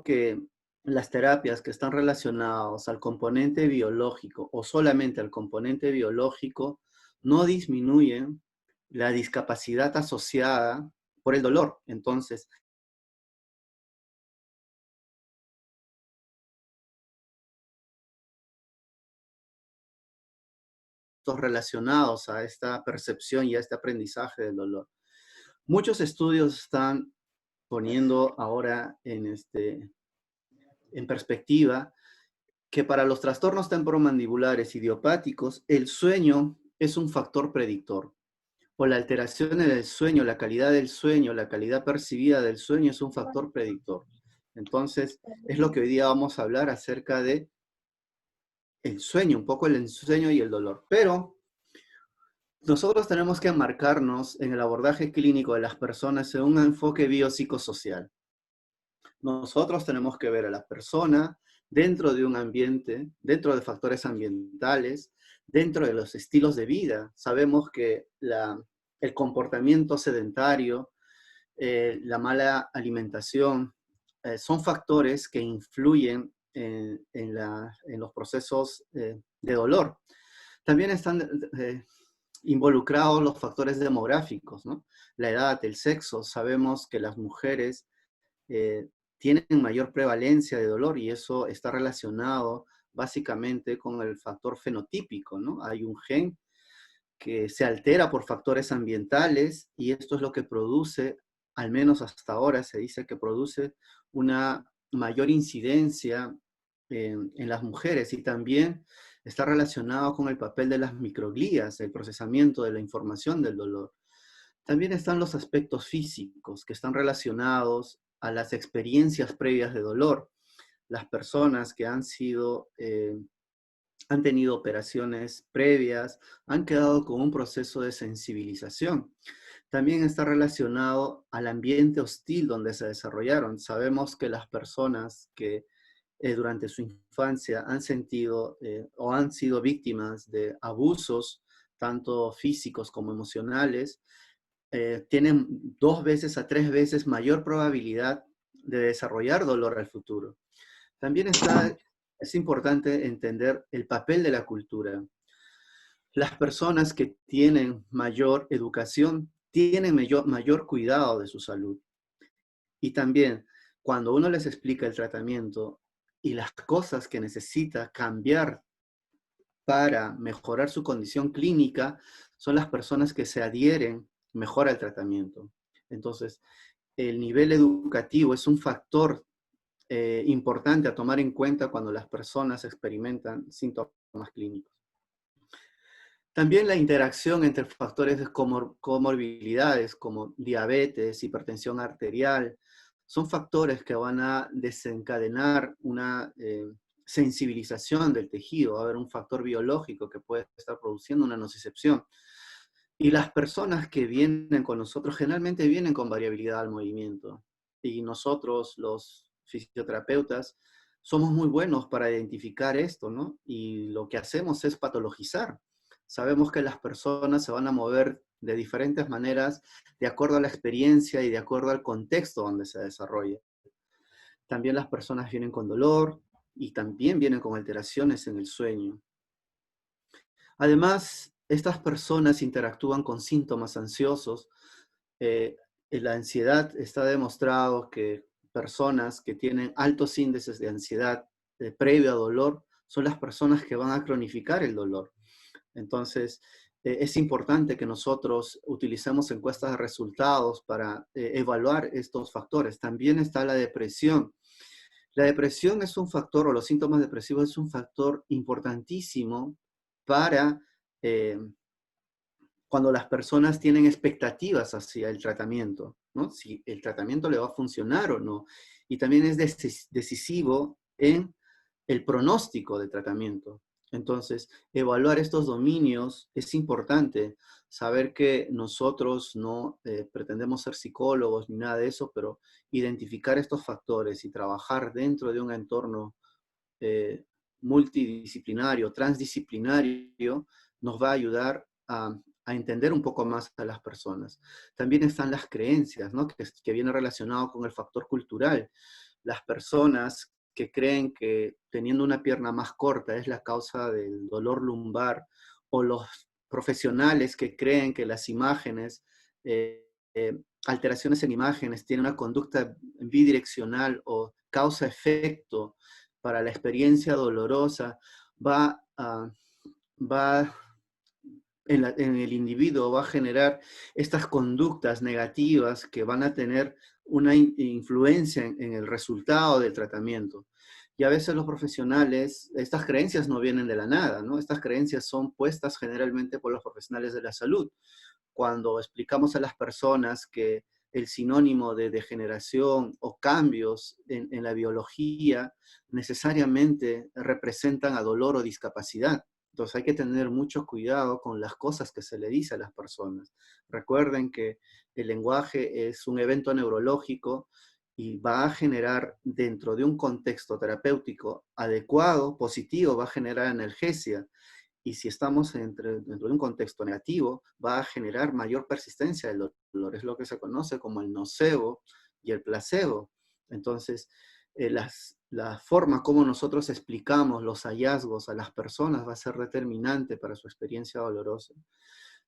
que las terapias que están relacionadas al componente biológico o solamente al componente biológico no disminuyen la discapacidad asociada por el dolor. Entonces, estos relacionados a esta percepción y a este aprendizaje del dolor. Muchos estudios están poniendo ahora en perspectiva que para los trastornos temporomandibulares idiopáticos, el sueño es un factor predictor. O la alteración en el sueño, la calidad del sueño, la calidad percibida del sueño es un factor predictor. Entonces, es lo que hoy día vamos a hablar acerca de el sueño, un poco el ensueño y el dolor. Pero nosotros tenemos que enmarcarnos en el abordaje clínico de las personas en un enfoque biopsicosocial. Nosotros tenemos que ver a la persona dentro de un ambiente, dentro de factores ambientales, dentro de los estilos de vida. Sabemos que el comportamiento sedentario, la mala alimentación, son factores que influyen en los procesos de dolor. También están involucrados los factores demográficos, ¿no? La edad, el sexo. Sabemos que las mujeres tienen mayor prevalencia de dolor y eso está relacionado básicamente con el factor fenotípico, ¿no? Hay un gen que se altera por factores ambientales y esto es lo que produce, al menos hasta ahora se dice que produce una mayor incidencia en las mujeres y también está relacionado con el papel de las microglías, el procesamiento de la información del dolor. También están los aspectos físicos que están relacionados a las experiencias previas de dolor. Las personas que han tenido operaciones previas, han quedado con un proceso de sensibilización. También está relacionado al ambiente hostil donde se desarrollaron. Sabemos que las personas que durante su infancia han sentido o han sido víctimas de abusos, tanto físicos como emocionales, tienen 2 veces a 3 veces mayor probabilidad de desarrollar dolor al futuro. También es importante entender el papel de la cultura. Las personas que tienen mayor educación tienen mayor cuidado de su salud. Y también, cuando uno les explica el tratamiento y las cosas que necesita cambiar para mejorar su condición clínica, son las personas que se adhieren mejor al tratamiento. Entonces, el nivel educativo es un factor importante a tomar en cuenta cuando las personas experimentan síntomas clínicos. También la interacción entre factores de comorbilidades como diabetes, hipertensión arterial, son factores que van a desencadenar una sensibilización del tejido. Va a haber un factor biológico que puede estar produciendo una nocicepción. Y las personas que vienen con nosotros generalmente vienen con variabilidad al movimiento. Y nosotros, los fisioterapeutas, somos muy buenos para identificar esto, ¿no? Y lo que hacemos es patologizar. Sabemos que las personas se van a mover de diferentes maneras de acuerdo a la experiencia y de acuerdo al contexto donde se desarrolla. También las personas vienen con dolor y también vienen con alteraciones en el sueño. Además, estas personas interactúan con síntomas ansiosos. En la ansiedad está demostrado que personas que tienen altos índices de ansiedad previo a dolor son las personas que van a cronificar el dolor. Entonces, es importante que nosotros utilicemos encuestas de resultados para evaluar estos factores. También está la depresión. La depresión es un factor, o los síntomas depresivos es un factor importantísimo para eh, cuando las personas tienen expectativas hacia el tratamiento, ¿no? Si el tratamiento le va a funcionar o no. Y también es decisivo en el pronóstico de tratamiento. Entonces, evaluar estos dominios es importante. Saber que nosotros no pretendemos ser psicólogos ni nada de eso, pero identificar estos factores y trabajar dentro de un entorno eh, multidisciplinario, transdisciplinario, nos va a ayudar a entender un poco más a las personas. También están las creencias, ¿no? que viene relacionado con el factor cultural. las personas que creen que teniendo una pierna más corta es la causa del dolor lumbar, o los profesionales que creen que las imágenes, alteraciones en imágenes, tienen una conducta bidireccional o causa-efecto para la experiencia dolorosa, va a, va en el individuo va a generar estas conductas negativas que van a tener una influencia en el resultado del tratamiento. Y a veces los profesionales, estas creencias no vienen de la nada, ¿no? Estas creencias son puestas generalmente por los profesionales de la salud. Cuando explicamos a las personas que el sinónimo de degeneración o cambios en la biología necesariamente representan a dolor o discapacidad. Entonces hay que tener mucho cuidado con las cosas que se le dice a las personas. Recuerden que el lenguaje es un evento neurológico y va a generar, dentro de un contexto terapéutico adecuado, positivo, va a generar analgesia. Y si estamos dentro de un contexto negativo, va a generar mayor persistencia del dolor. Es lo que se conoce como el nocebo y el placebo. Entonces, la forma como nosotros explicamos los hallazgos a las personas va a ser determinante para su experiencia dolorosa.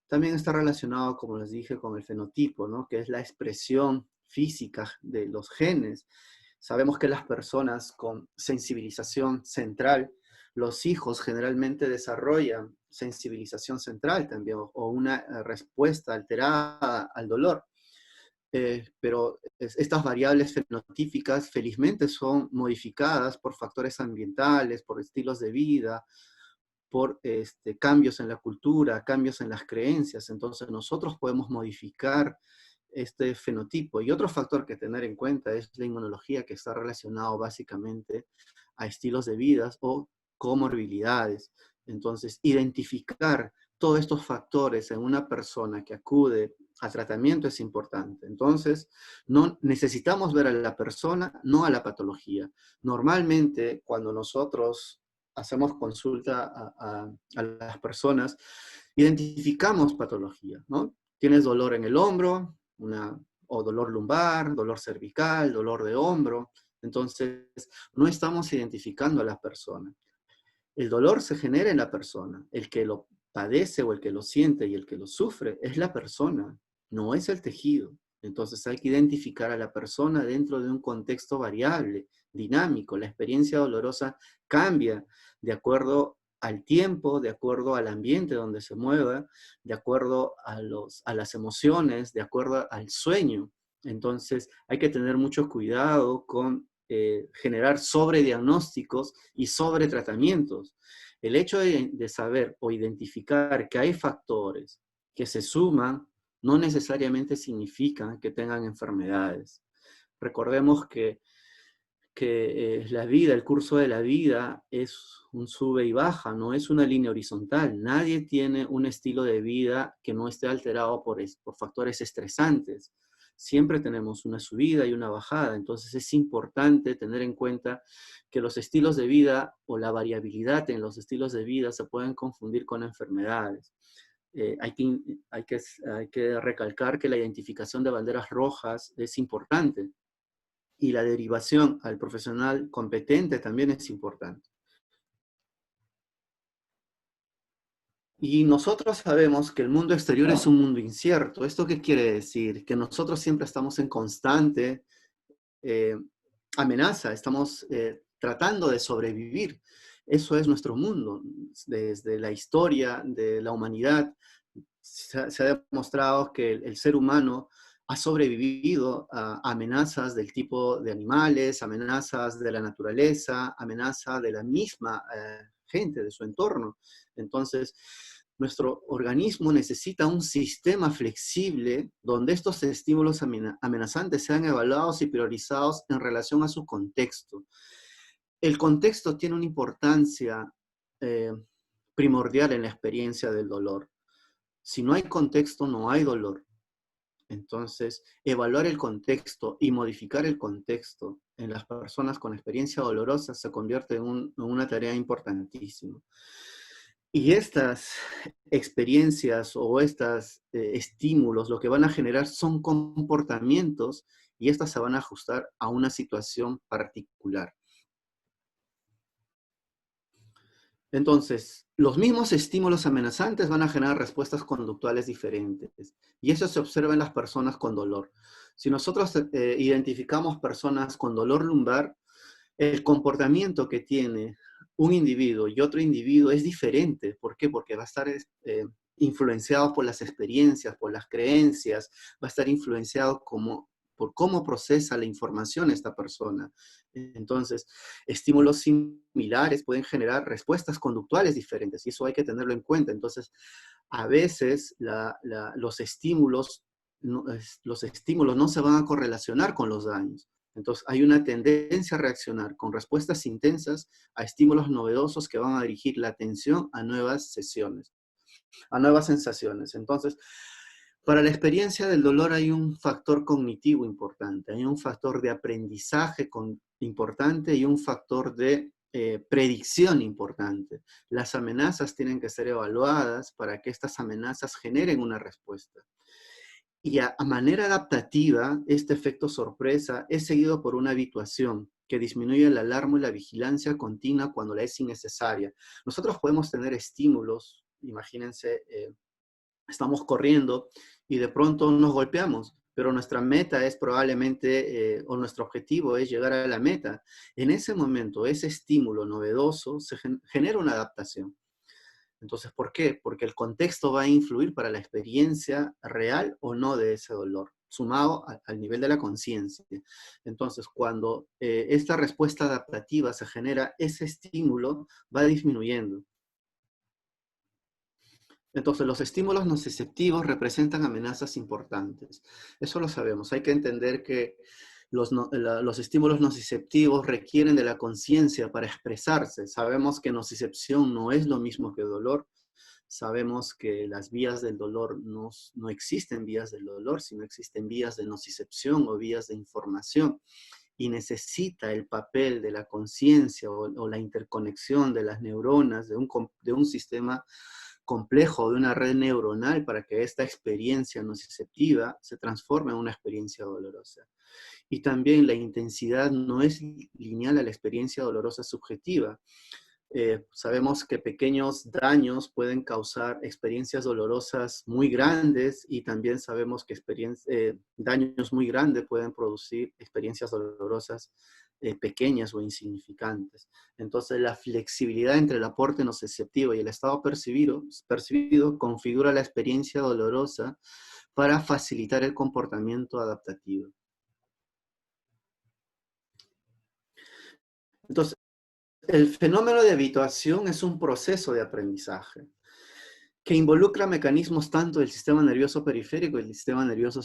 También está relacionado, como les dije, con el fenotipo, ¿no? Que es la expresión física de los genes. Sabemos que las personas con sensibilización central, los hijos generalmente desarrollan sensibilización central también, o una respuesta alterada al dolor. Pero estas variables fenotípicas felizmente son modificadas por factores ambientales, por estilos de vida, por cambios en la cultura, cambios en las creencias. Entonces nosotros podemos modificar este fenotipo. Y otro factor que tener en cuenta es la inmunología, que está relacionado básicamente a estilos de vida o comorbilidades. Entonces, identificar todos estos factores en una persona que acude a tratamiento es importante. Entonces, no necesitamos ver a la persona, no a la patología. Normalmente, cuando nosotros hacemos consulta a las personas, identificamos patología, ¿no? Tienes dolor en el hombro, o dolor lumbar, dolor cervical, dolor de hombro. Entonces, no estamos identificando a la persona. El dolor se genera en la persona. El que lo padece o el que lo siente y el que lo sufre es la persona, no es el tejido. Entonces hay que identificar a la persona dentro de un contexto variable, dinámico. La experiencia dolorosa cambia de acuerdo al tiempo, de acuerdo al ambiente donde se mueva, de acuerdo a las emociones, de acuerdo al sueño. Entonces hay que tener mucho cuidado con generar sobrediagnósticos y sobretratamientos. El hecho de saber o identificar que hay factores que se suman no necesariamente significa que tengan enfermedades. Recordemos que la vida, el curso de la vida es un sube y baja, no es una línea horizontal. Nadie tiene un estilo de vida que no esté alterado por factores estresantes. Siempre tenemos una subida y una bajada, entonces es importante tener en cuenta que los estilos de vida o la variabilidad en los estilos de vida se pueden confundir con enfermedades. Hay que recalcar que la identificación de banderas rojas es importante y la derivación al profesional competente también es importante. Y nosotros sabemos que el mundo exterior es un mundo incierto. ¿Esto qué quiere decir? Que nosotros siempre estamos en constante eh, amenaza, estamos tratando de sobrevivir. Eso es nuestro mundo. Desde la historia de la humanidad se ha demostrado que el ser humano ha sobrevivido a amenazas del tipo de animales, amenazas de la naturaleza, amenazas de la misma gente, de su entorno. Entonces, nuestro organismo necesita un sistema flexible donde estos estímulos amenazantes sean evaluados y priorizados en relación a su contexto. El contexto tiene una importancia eh, primordial en la experiencia del dolor. Si no hay contexto, no hay dolor. Entonces, evaluar el contexto y modificar el contexto en las personas con experiencia dolorosa se convierte en una tarea importantísima. Y estas experiencias o estos estímulos lo que van a generar son comportamientos y estas se van a ajustar a una situación particular. Entonces, los mismos estímulos amenazantes van a generar respuestas conductuales diferentes. Y eso se observa en las personas con dolor. Si nosotros identificamos personas con dolor lumbar, el comportamiento que tiene un individuo y otro individuo es diferente. ¿Por qué? Porque va a estar influenciado por las experiencias, por las creencias, va a estar influenciado por cómo procesa la información esta persona. Entonces, estímulos similares pueden generar respuestas conductuales diferentes y eso hay que tenerlo en cuenta. Entonces, a veces los estímulos no se van a correlacionar con los daños. Entonces, hay una tendencia a reaccionar con respuestas intensas a estímulos novedosos que van a dirigir la atención a nuevas sesiones, a nuevas sensaciones. Entonces, para la experiencia del dolor hay un factor cognitivo importante, hay un factor de aprendizaje importante y un factor de predicción importante. Las amenazas tienen que ser evaluadas para que estas amenazas generen una respuesta. Y a manera adaptativa, este efecto sorpresa es seguido por una habituación que disminuye la alarma y la vigilancia continua cuando la es innecesaria. Nosotros podemos tener estímulos, imagínense, estamos corriendo y de pronto nos golpeamos, pero nuestra meta es probablemente, o nuestro objetivo es llegar a la meta. En ese momento, ese estímulo novedoso genera una adaptación. Entonces, ¿por qué? Porque el contexto va a influir para la experiencia real o no de ese dolor, sumado al nivel de la conciencia. Entonces, cuando esta respuesta adaptativa se genera, ese estímulo va disminuyendo. Entonces, los estímulos nociceptivos representan amenazas importantes. Eso lo sabemos. Hay que entender que los estímulos nociceptivos requieren de la conciencia para expresarse. Sabemos que nocicepción no es lo mismo que dolor. Sabemos que las vías del dolor no existen vías del dolor, sino existen vías de nocicepción o vías de información. Y necesita el papel de la conciencia o la interconexión de las neuronas, de un sistema complejo, de una red neuronal, para que esta experiencia nociceptiva se transforme en una experiencia dolorosa. Y también la intensidad no es lineal a la experiencia dolorosa subjetiva. Sabemos que pequeños daños pueden causar experiencias dolorosas muy grandes y también sabemos que daños muy grandes pueden producir experiencias dolorosas pequeñas o insignificantes. Entonces, la flexibilidad entre el aporte nociceptivo y el estado percibido configura la experiencia dolorosa para facilitar el comportamiento adaptativo. Entonces, el fenómeno de habituación es un proceso de aprendizaje que involucra mecanismos tanto del sistema nervioso periférico y del sistema nervioso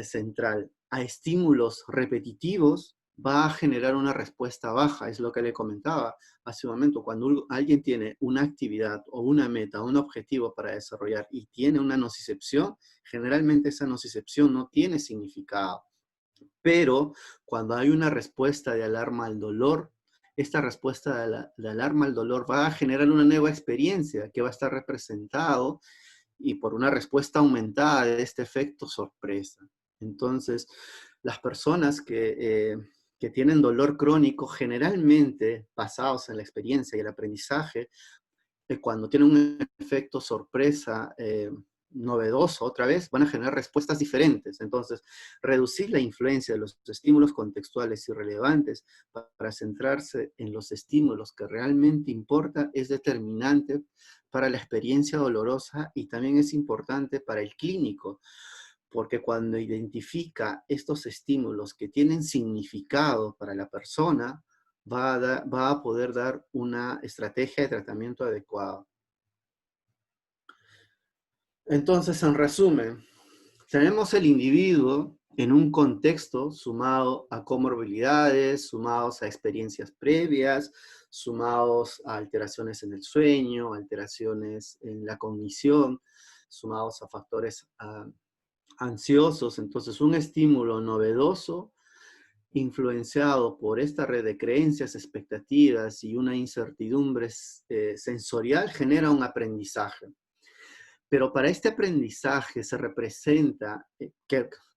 central. A estímulos repetitivos va a generar una respuesta baja, es lo que le comentaba hace un momento. Cuando alguien tiene una actividad o una meta, un objetivo para desarrollar y tiene una nocicepción, generalmente esa nocicepción no tiene significado. Pero cuando hay una respuesta de alarma al dolor, esta respuesta de alarma al dolor va a generar una nueva experiencia que va a estar representado y por una respuesta aumentada de este efecto sorpresa. Entonces, las personas que tienen dolor crónico, generalmente basados en la experiencia y el aprendizaje, cuando tienen un efecto sorpresa novedoso otra vez, van a generar respuestas diferentes. Entonces, reducir la influencia de los estímulos contextuales irrelevantes para centrarse en los estímulos que realmente importa es determinante para la experiencia dolorosa y también es importante para el clínico, porque cuando identifica estos estímulos que tienen significado para la persona, va a poder dar una estrategia de tratamiento adecuada. Entonces, en resumen, tenemos el individuo en un contexto sumado a comorbilidades, sumados a experiencias previas, sumados a alteraciones en el sueño, alteraciones en la cognición, sumados a factores ansiosos. Entonces, un estímulo novedoso influenciado por esta red de creencias, expectativas y una incertidumbre sensorial, genera un aprendizaje. Pero para este aprendizaje se representa,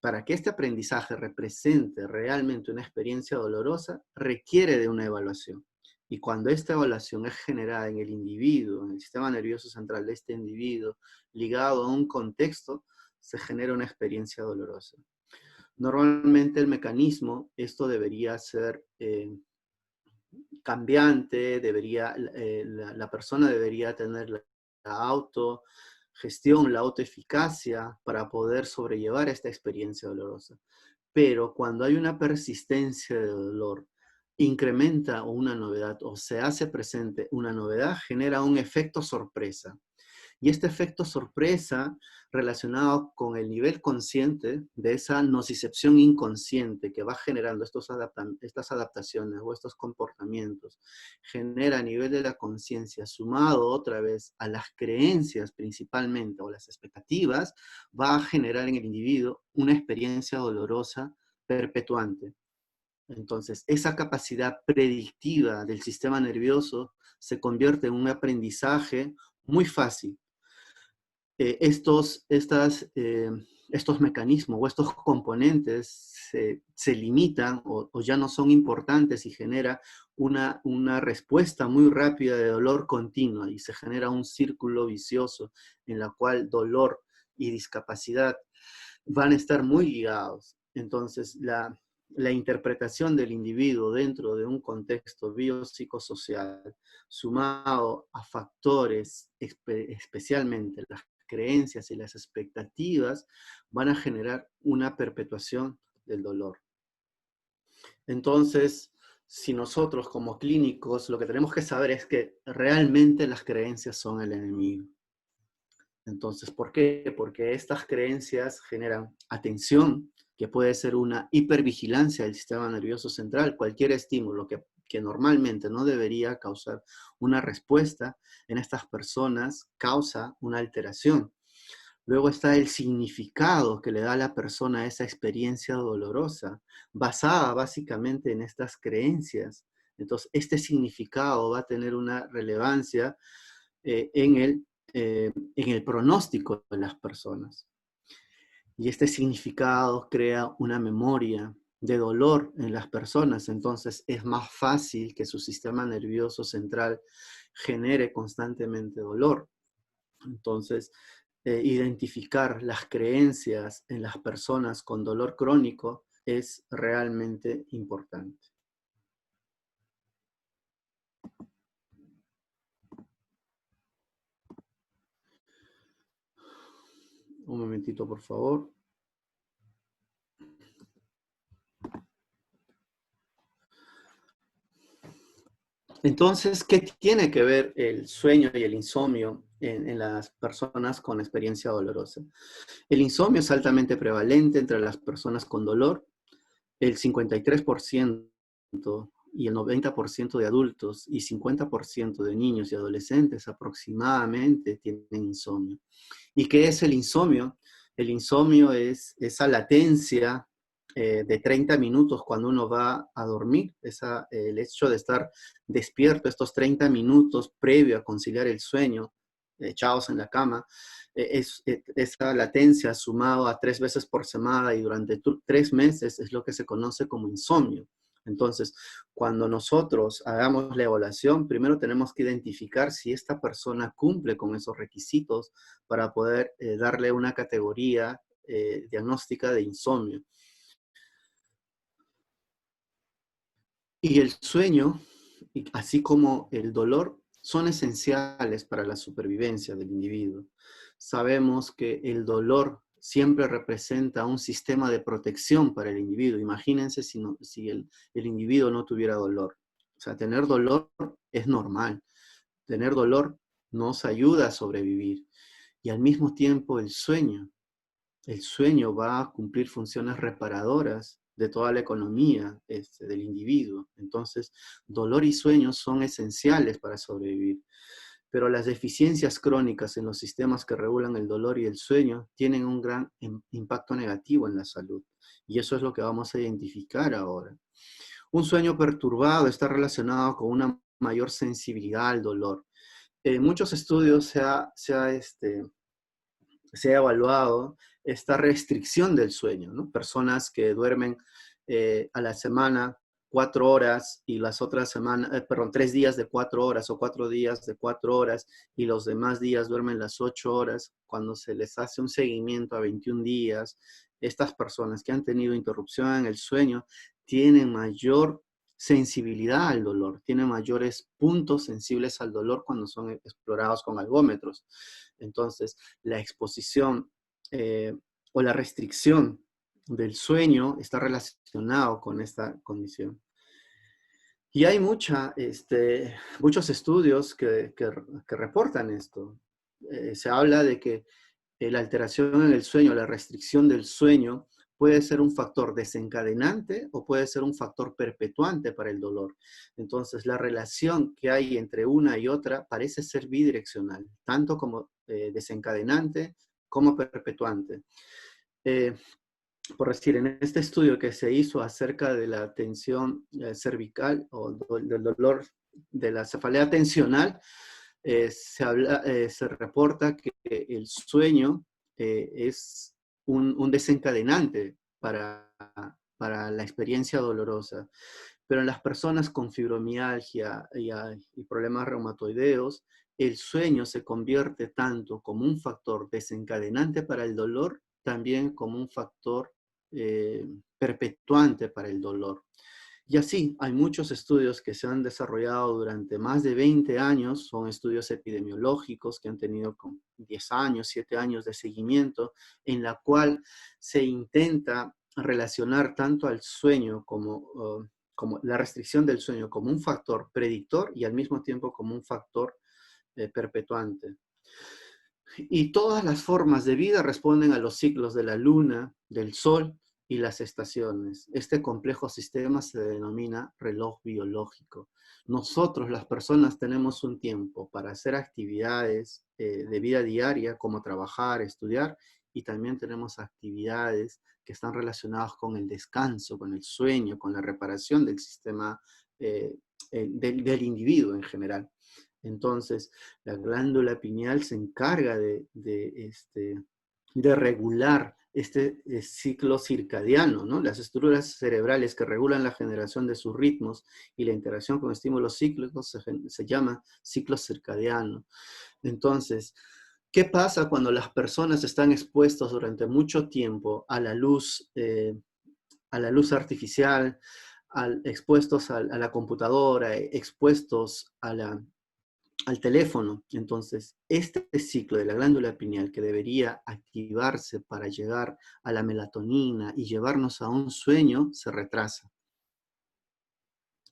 para que este aprendizaje represente realmente una experiencia dolorosa, requiere de una evaluación. Y cuando esta evaluación es generada en el individuo, en el sistema nervioso central de este individuo, ligado a un contexto, se genera una experiencia dolorosa. Normalmente el mecanismo, esto debería ser cambiante, la persona debería tener la autogestión, la autoeficacia para poder sobrellevar esta experiencia dolorosa. Pero cuando hay una persistencia de dolor, incrementa una novedad o se hace presente una novedad, genera un efecto sorpresa. Y este efecto sorpresa relacionado con el nivel consciente de esa nocicepción inconsciente que va generando estas adaptaciones o estos comportamientos, genera a nivel de la conciencia, sumado otra vez a las creencias principalmente o las expectativas, va a generar en el individuo una experiencia dolorosa perpetuante. Entonces, esa capacidad predictiva del sistema nervioso se convierte en un aprendizaje muy fácil. Estos mecanismos o estos componentes se limitan o ya no son importantes y genera una respuesta muy rápida de dolor continua y se genera un círculo vicioso en la cual dolor y discapacidad van a estar muy ligados. Entonces, la interpretación del individuo dentro de un contexto biopsicosocial, sumado a factores, especialmente las creencias y las expectativas, van a generar una perpetuación del dolor. Entonces, si nosotros como clínicos lo que tenemos que saber es que realmente las creencias son el enemigo. Entonces, ¿por qué? Porque estas creencias generan atención, que puede ser una hipervigilancia del sistema nervioso central. Cualquier estímulo que normalmente no debería causar una respuesta en estas personas causa una alteración. Luego está el significado que le da a la persona a esa experiencia dolorosa, basada básicamente en estas creencias. Entonces, este significado va a tener una relevancia en el pronóstico de las personas. Y este significado crea una memoria de dolor en las personas, entonces es más fácil que su sistema nervioso central genere constantemente dolor. Entonces, identificar las creencias en las personas con dolor crónico es realmente importante. Un momentito, por favor. Entonces, ¿qué tiene que ver el sueño y el insomnio en las personas con experiencia dolorosa? El insomnio es altamente prevalente entre las personas con dolor. El 53% y el 90% de adultos y 50% de niños y adolescentes aproximadamente tienen insomnio. ¿Y qué es el insomnio? El insomnio es esa latencia de 30 minutos cuando uno va a dormir, el hecho de estar despierto estos 30 minutos previo a conciliar el sueño, echados en la cama, esa latencia sumado a 3 veces por semana y durante 3 meses es lo que se conoce como insomnio. Entonces, cuando nosotros hagamos la evaluación, primero tenemos que identificar si esta persona cumple con esos requisitos para poder darle una categoría diagnóstica de insomnio. Y el sueño, así como el dolor, son esenciales para la supervivencia del individuo. Sabemos que el dolor siempre representa un sistema de protección para el individuo. Imagínense si el individuo no tuviera dolor. O sea, tener dolor es normal. Tener dolor nos ayuda a sobrevivir. Y al mismo tiempo el sueño va a cumplir funciones reparadoras de toda la economía del individuo. Entonces, dolor y sueño son esenciales para sobrevivir. Pero las deficiencias crónicas en los sistemas que regulan el dolor y el sueño tienen un gran impacto negativo en la salud. Y eso es lo que vamos a identificar ahora. Un sueño perturbado está relacionado con una mayor sensibilidad al dolor. En muchos estudios se ha se ha evaluado esta restricción del sueño, ¿no? Personas que duermen a la semana 4 horas y las otras semanas, perdón, 3 días de 4 horas o 4 días de 4 horas y los demás días duermen las 8 horas, cuando se les hace un seguimiento a 21 días, estas personas que han tenido interrupción en el sueño tienen mayor sensibilidad al dolor, tienen mayores puntos sensibles al dolor cuando son explorados con algómetros. Entonces, la exposición o la restricción del sueño está relacionado con esta condición. Y hay muchos estudios que reportan esto. Se habla de que la alteración en el sueño, la restricción del sueño, puede ser un factor desencadenante o puede ser un factor perpetuante para el dolor. Entonces, la relación que hay entre una y otra parece ser bidireccional, tanto como desencadenante como perpetuante. Eh, por decir, en este estudio que se hizo acerca de la tensión cervical o del dolor de la cefalea tensional, se reporta que el sueño es un desencadenante para la experiencia dolorosa. Pero en las personas con fibromialgia y problemas reumatoideos, el sueño se convierte tanto como un factor desencadenante para el dolor, también como un factor perpetuante para el dolor. Y así, hay muchos estudios que se han desarrollado durante más de 20 años, son estudios epidemiológicos que han tenido con 10 años, 7 años de seguimiento, en la cual se intenta relacionar tanto al sueño como la restricción del sueño como un factor predictor y al mismo tiempo como un factor perpetuante. Y todas las formas de vida responden a los ciclos de la luna, del sol y las estaciones. Este complejo sistema se denomina reloj biológico. Nosotros, las personas, tenemos un tiempo para hacer actividades de vida diaria, como trabajar, estudiar, y también tenemos actividades que están relacionadas con el descanso, con el sueño, con la reparación del sistema del individuo en general. Entonces, la glándula pineal se encarga de regular este ciclo circadiano, ¿no? Las estructuras cerebrales que regulan la generación de sus ritmos y la interacción con estímulos cíclicos se llama ciclo circadiano. Entonces, ¿qué pasa cuando las personas están expuestas durante mucho tiempo a la luz artificial, expuestos a la computadora, expuestos al teléfono? Entonces, este ciclo de la glándula pineal que debería activarse para llegar a la melatonina y llevarnos a un sueño, se retrasa.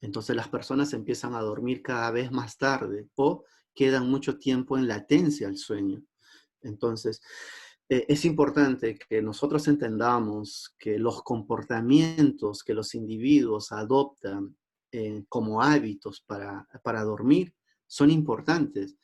Entonces las personas empiezan a dormir cada vez más tarde o quedan mucho tiempo en latencia al sueño. Entonces, es importante que nosotros entendamos que los comportamientos que los individuos adoptan como hábitos para dormir son importantes.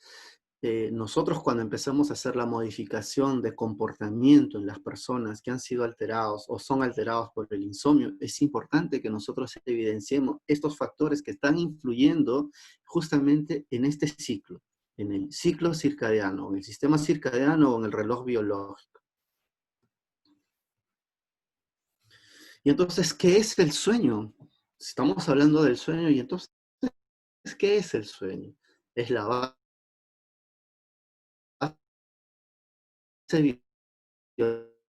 Nosotros cuando empezamos a hacer la modificación de comportamiento en las personas que han sido alterados o son alterados por el insomnio, es importante que nosotros evidenciemos estos factores que están influyendo justamente en este ciclo, en el ciclo circadiano, en el sistema circadiano o en el reloj biológico. Y entonces, ¿qué es el sueño? Estamos hablando del sueño y entonces, ¿qué es el sueño? Es la base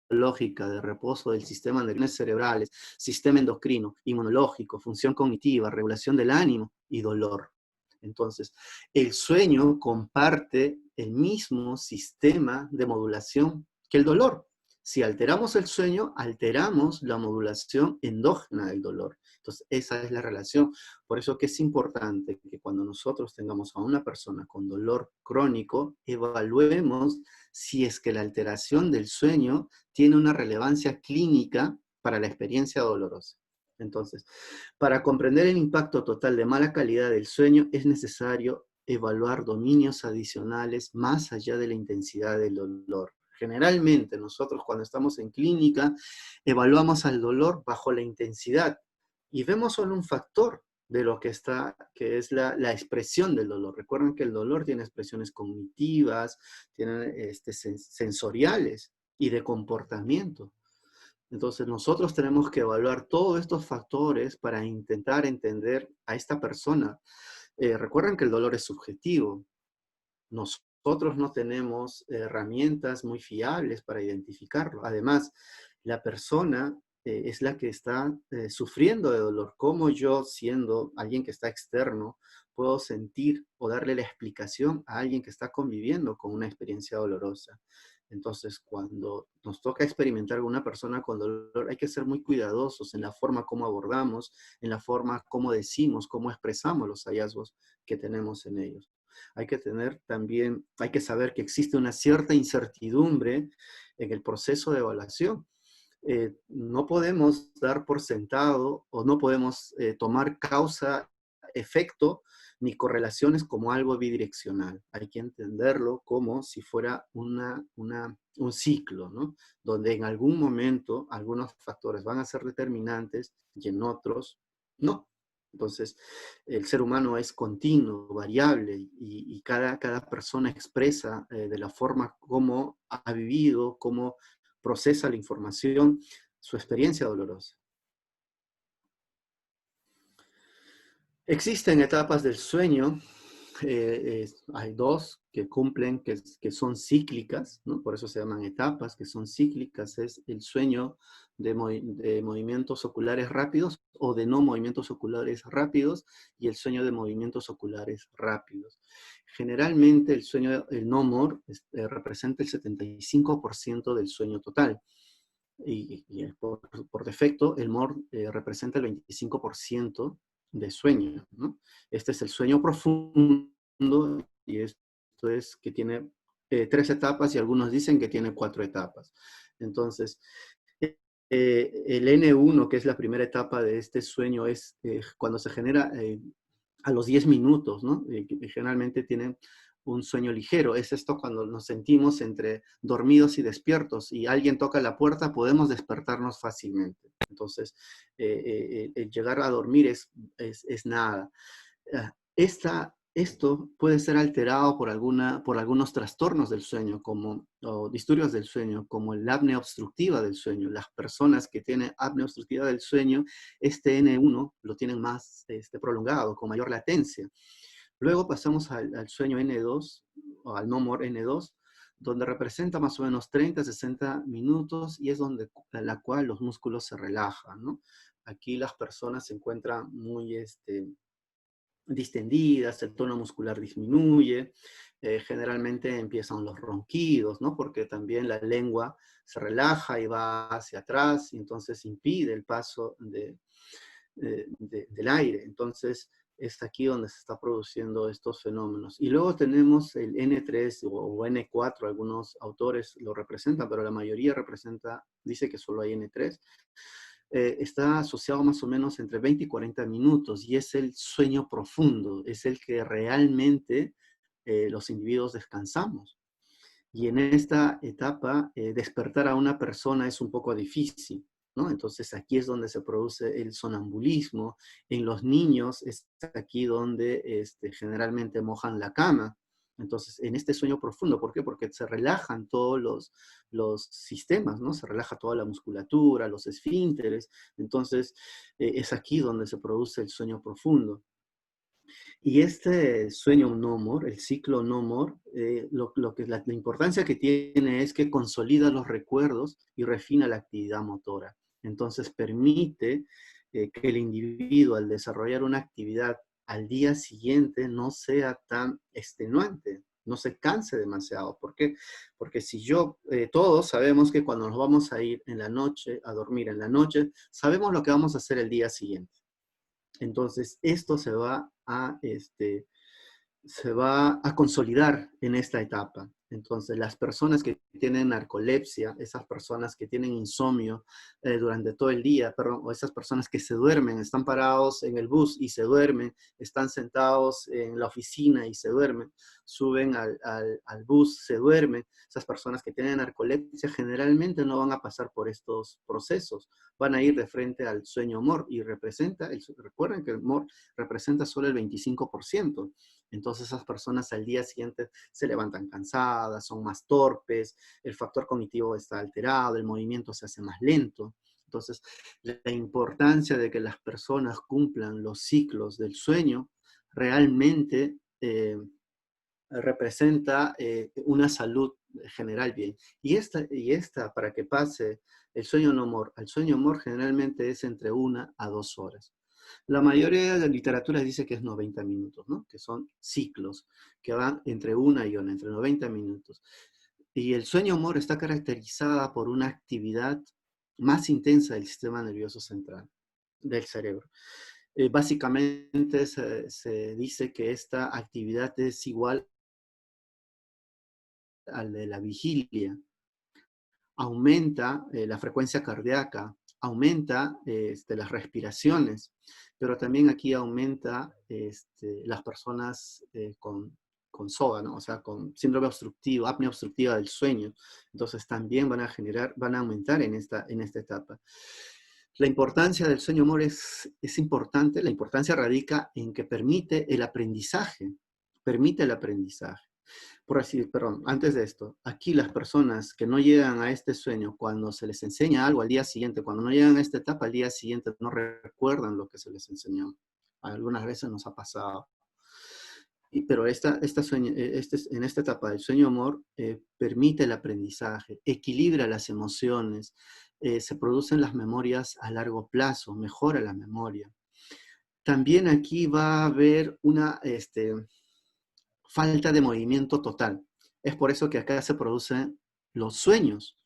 biológica de reposo del sistema de neuronas cerebrales, sistema endocrino, inmunológico, función cognitiva, regulación del ánimo y dolor. Entonces, el sueño comparte el mismo sistema de modulación que el dolor. Si alteramos el sueño, alteramos la modulación endógena del dolor. Entonces, esa es la relación. Por eso que es importante que cuando nosotros tengamos a una persona con dolor crónico, evaluemos si es que la alteración del sueño tiene una relevancia clínica para la experiencia dolorosa. Entonces, para comprender el impacto total de mala calidad del sueño, es necesario evaluar dominios adicionales más allá de la intensidad del dolor. Generalmente, nosotros cuando estamos en clínica, evaluamos al dolor bajo la intensidad y vemos solo un factor, de lo que está, que es la expresión del dolor. Recuerden que el dolor tiene expresiones cognitivas, tiene sensoriales y de comportamiento. Entonces nosotros tenemos que evaluar todos estos factores para intentar entender a esta persona. Recuerden que el dolor es subjetivo. Nosotros no tenemos herramientas muy fiables para identificarlo. Además, la persona es la que está sufriendo de dolor. ¿Cómo yo, siendo alguien que está externo, puedo sentir o darle la explicación a alguien que está conviviendo con una experiencia dolorosa? Entonces, cuando nos toca experimentar con una persona con dolor, hay que ser muy cuidadosos en la forma como abordamos, en la forma como decimos, cómo expresamos los hallazgos que tenemos en ellos. Hay que tener también, hay que saber que existe una cierta incertidumbre en el proceso de evaluación. No podemos dar por sentado o no podemos tomar causa, efecto, ni correlaciones como algo bidireccional. Hay que entenderlo como si fuera un ciclo, ¿no? Donde en algún momento algunos factores van a ser determinantes y en otros no. Entonces, el ser humano es continuo, variable, y cada persona expresa de la forma como ha vivido, cómo procesa la información, su experiencia dolorosa. Existen etapas del sueño, hay dos que cumplen, que son cíclicas, ¿no? Por eso se llaman etapas, que son cíclicas. Es el sueño de movimientos oculares rápidos o de no movimientos oculares rápidos, y el sueño de movimientos oculares rápidos. Generalmente el sueño, el no-MOR, representa el 75% del sueño total. Y por defecto, el MOR representa el 25% de sueño, ¿no? Este es el sueño profundo, y esto es que tiene 3 etapas, y algunos dicen que tiene 4 etapas. Entonces, el N1, que es la primera etapa de este sueño, es cuando se genera a los 10 minutos, ¿no? Que generalmente tienen un sueño ligero. Es esto cuando nos sentimos entre dormidos y despiertos, y alguien toca la puerta, podemos despertarnos fácilmente. Entonces, el llegar a dormir es nada. Esto puede ser alterado por algunos trastornos del sueño, o disturbios del sueño, como la apnea obstructiva del sueño. Las personas que tienen apnea obstructiva del sueño, este N1 lo tienen más prolongado, con mayor latencia. Luego pasamos al sueño N2, o al no-more N2, donde representa más o menos 30 a 60 minutos, y es donde la cual los músculos se relajan, ¿no? Aquí las personas se encuentran muy distendidas, el tono muscular disminuye, generalmente empiezan los ronquidos, ¿no? Porque también la lengua se relaja y va hacia atrás, y entonces impide el paso del aire. Entonces, es aquí donde se está produciendo estos fenómenos. Y luego tenemos el N3 o N4, algunos autores lo representan, pero la mayoría dice que solo hay N3. Está asociado más o menos entre 20 y 40 minutos, y es el sueño profundo, es el que realmente los individuos descansamos. Y en esta etapa, despertar a una persona es un poco difícil, ¿no? Entonces aquí es donde se produce el sonambulismo. En los niños es aquí donde generalmente mojan la cama. Entonces, en este sueño profundo, ¿por qué? Porque se relajan todos los sistemas, ¿no? Se relaja toda la musculatura, los esfínteres. Entonces, es aquí donde se produce el sueño profundo. Y este sueño no more, el ciclo no more, la importancia que tiene es que consolida los recuerdos y refina la actividad motora. Entonces permite que el individuo, al desarrollar una actividad al día siguiente, no sea tan extenuante, no se canse demasiado. ¿Por qué? Porque si todos sabemos que cuando nos vamos a ir en la noche, a dormir en la noche, sabemos lo que vamos a hacer el día siguiente. Entonces, esto se va a consolidar en esta etapa. Entonces, las personas que tienen narcolepsia, esas personas que tienen insomnio durante todo el día, perdón, o esas personas que se duermen, están parados en el bus y se duermen, están sentados en la oficina y se duermen, suben al bus, se duermen, esas personas que tienen narcolepsia generalmente no van a pasar por estos procesos, van a ir de frente al sueño MOR y recuerden que el MOR representa solo el 25%. Entonces esas personas al día siguiente se levantan cansadas, son más torpes, el factor cognitivo está alterado, el movimiento se hace más lento. Entonces, la importancia de que las personas cumplan los ciclos del sueño realmente representa una salud general bien. Y esta, para que pase el sueño no mor al sueño mor, generalmente es entre 1 a 2 horas. La mayoría de la literatura dice que es 90 minutos, ¿no? Que son ciclos que van entre una y una, entre 90 minutos. Y el sueño mor está caracterizada por una actividad más intensa del sistema nervioso central, del cerebro. Básicamente se dice que esta actividad es igual al de la vigilia. Aumenta la frecuencia cardíaca, aumenta las respiraciones, pero también aquí aumenta las personas con SOA, ¿no? O sea, con síndrome obstructivo, apnea obstructiva del sueño. Entonces también van a aumentar en esta etapa. La importancia del sueño MOR es importante, la importancia radica en que permite el aprendizaje, por así, perdón, antes de esto, aquí las personas que no llegan a este sueño, cuando se les enseña algo al día siguiente, cuando no llegan a esta etapa, al día siguiente no recuerdan lo que se les enseñó. Algunas veces nos ha pasado. Pero en esta etapa del sueño amor permite el aprendizaje, equilibra las emociones, se producen las memorias a largo plazo, mejora la memoria. También aquí va a haber una falta de movimiento total. Es por eso que acá se producen los sueños,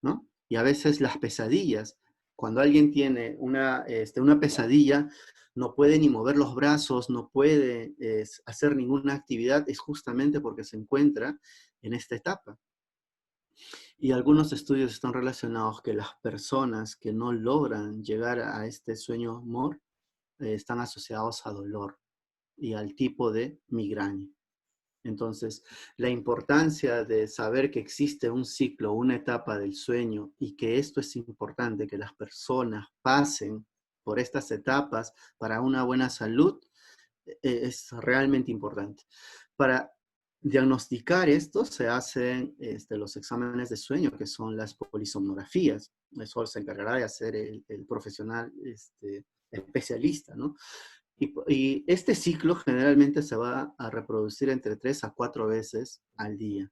¿no? Y a veces las pesadillas. Cuando alguien tiene una pesadilla, no puede ni mover los brazos, no puede hacer ninguna actividad, es justamente porque se encuentra en esta etapa. Y algunos estudios están relacionados que las personas que no logran llegar a este sueño MOR están asociados a dolor y al tipo de migraña. Entonces, la importancia de saber que existe un ciclo, una etapa del sueño y que esto es importante, que las personas pasen por estas etapas para una buena salud, es realmente importante. Para diagnosticar esto se hacen los exámenes de sueño, que son las polisomnografías. Eso se encargará de hacer el profesional especialista, ¿no? Y este ciclo generalmente se va a reproducir entre 3 a 4 veces al día.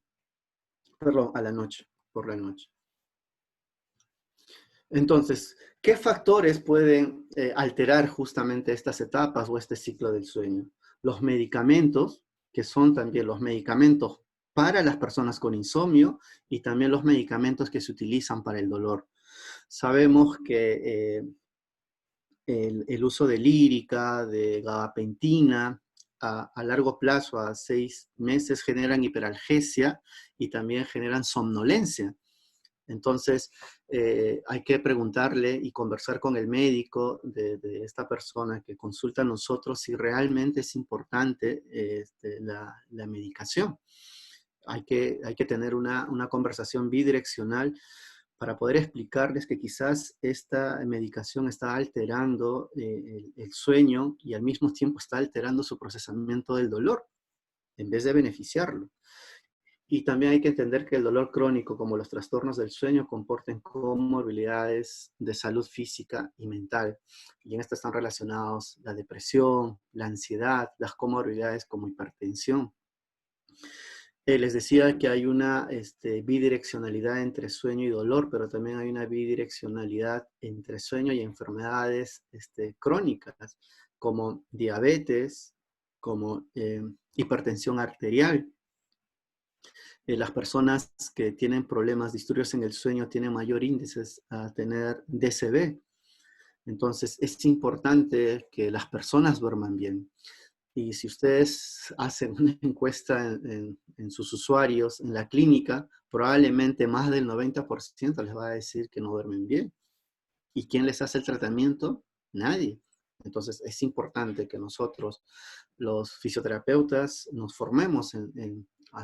Perdón, a la noche, por la noche. Entonces, ¿qué factores pueden alterar justamente estas etapas o este ciclo del sueño? Los medicamentos, que son también los medicamentos para las personas con insomnio y también los medicamentos que se utilizan para el dolor. Sabemos que el uso de lírica, de gabapentina, a largo plazo, a 6 meses, generan hiperalgesia y también generan somnolencia. Entonces, hay que preguntarle y conversar con el médico de esta persona que consulta a nosotros si realmente es importante la medicación. Hay que tener una conversación bidireccional para poder explicarles que quizás esta medicación está alterando el sueño y al mismo tiempo está alterando su procesamiento del dolor, en vez de beneficiarlo. Y también hay que entender que el dolor crónico, como los trastornos del sueño, comportan comorbilidades de salud física y mental. Y en esto están relacionados la depresión, la ansiedad, las comorbilidades como hipertensión. Les decía que hay una bidireccionalidad entre sueño y dolor, pero también hay una bidireccionalidad entre sueño y enfermedades crónicas, como diabetes, como hipertensión arterial. Las personas que tienen problemas, disturbios en el sueño, tienen mayor índices a tener DCB. Entonces, es importante que las personas duerman bien. Y si ustedes hacen una encuesta en sus usuarios en la clínica, probablemente más del 90% les va a decir que no duermen bien. ¿Y quién les hace el tratamiento? Nadie. Entonces es importante que nosotros, los fisioterapeutas, nos formemos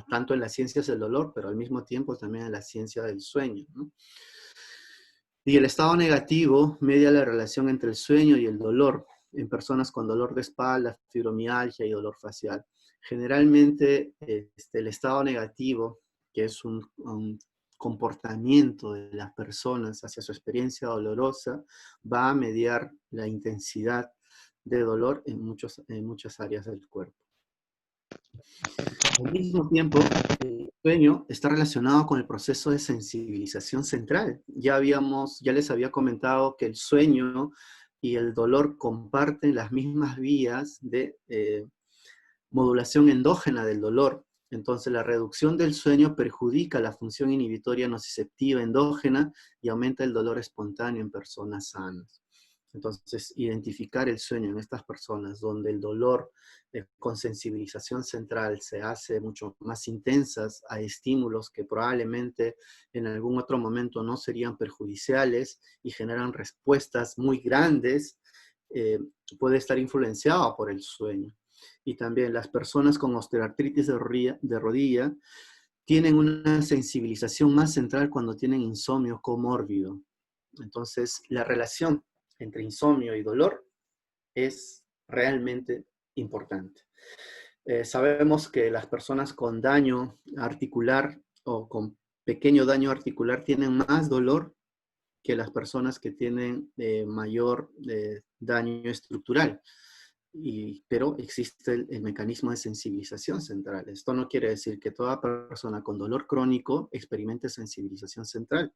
tanto en las ciencias del dolor, pero al mismo tiempo también en la ciencia del sueño, ¿no? Y el estado negativo media la relación entre el sueño y el dolor en personas con dolor de espalda, fibromialgia y dolor facial. Generalmente, el estado negativo, que es un comportamiento de las personas hacia su experiencia dolorosa, va a mediar la intensidad de dolor en muchas áreas del cuerpo. Al mismo tiempo, el sueño está relacionado con el proceso de sensibilización central. Ya les había comentado que el sueño y el dolor comparten las mismas vías de modulación endógena del dolor. Entonces, la reducción del sueño perjudica la función inhibitoria nociceptiva endógena y aumenta el dolor espontáneo en personas sanas. Entonces, identificar el sueño en estas personas donde el dolor con sensibilización central se hace mucho más intensas a estímulos que probablemente en algún otro momento no serían perjudiciales y generan respuestas muy grandes, puede estar influenciado por el sueño. Y también las personas con osteoartritis de rodilla tienen una sensibilización más central cuando tienen insomnio comórbido. Entonces, la relación entre insomnio y dolor es realmente importante. Sabemos que las personas con daño articular o con pequeño daño articular tienen más dolor que las personas que tienen mayor daño estructural. Pero existe el mecanismo de sensibilización central. Esto no quiere decir que toda persona con dolor crónico experimente sensibilización central,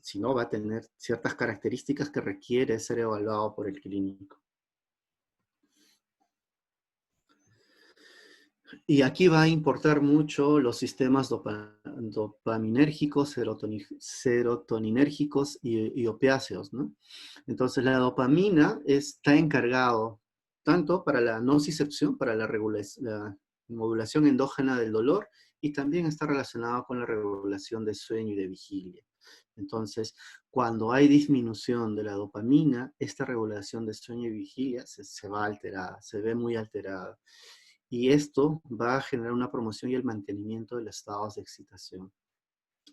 sino va a tener ciertas características que requiere ser evaluado por el clínico. Y aquí va a importar mucho los sistemas dopaminérgicos, serotoninérgicos y opiáceos, ¿no? Entonces la dopamina está encargado tanto para la nocicepción, para la modulación endógena del dolor, y también está relacionado con la regulación de sueño y de vigilia. Entonces, cuando hay disminución de la dopamina, esta regulación de sueño y vigilia se va alterada, se ve muy alterada. Y esto va a generar una promoción y el mantenimiento de los estados de excitación.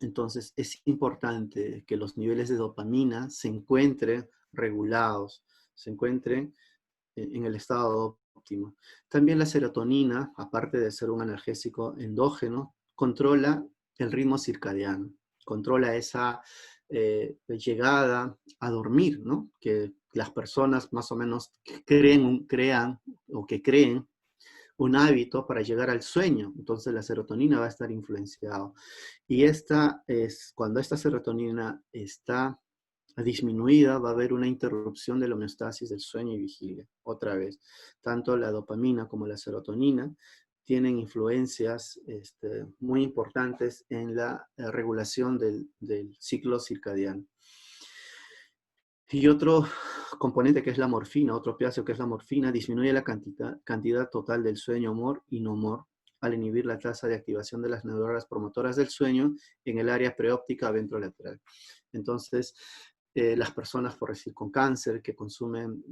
Entonces, es importante que los niveles de dopamina se encuentren regulados, se encuentren en el estado óptimo. También la serotonina, aparte de ser un analgésico endógeno, controla el ritmo circadiano, controla esa llegada a dormir, ¿no? Que las personas más o menos crean un hábito para llegar al sueño. Entonces la serotonina va a estar influenciada. Y cuando esta serotonina está disminuida, va a haber una interrupción de la homeostasis del sueño y vigilia. Otra vez, tanto la dopamina como la serotonina tienen influencias muy importantes en la regulación del ciclo circadiano. Y otro componente que es la morfina, otro opiáceo que es la morfina, disminuye la cantidad total del sueño, humor y no humor al inhibir la tasa de activación de las neuronas promotoras del sueño en el área preóptica ventrolateral. Entonces, las personas, por decir, con cáncer que consumen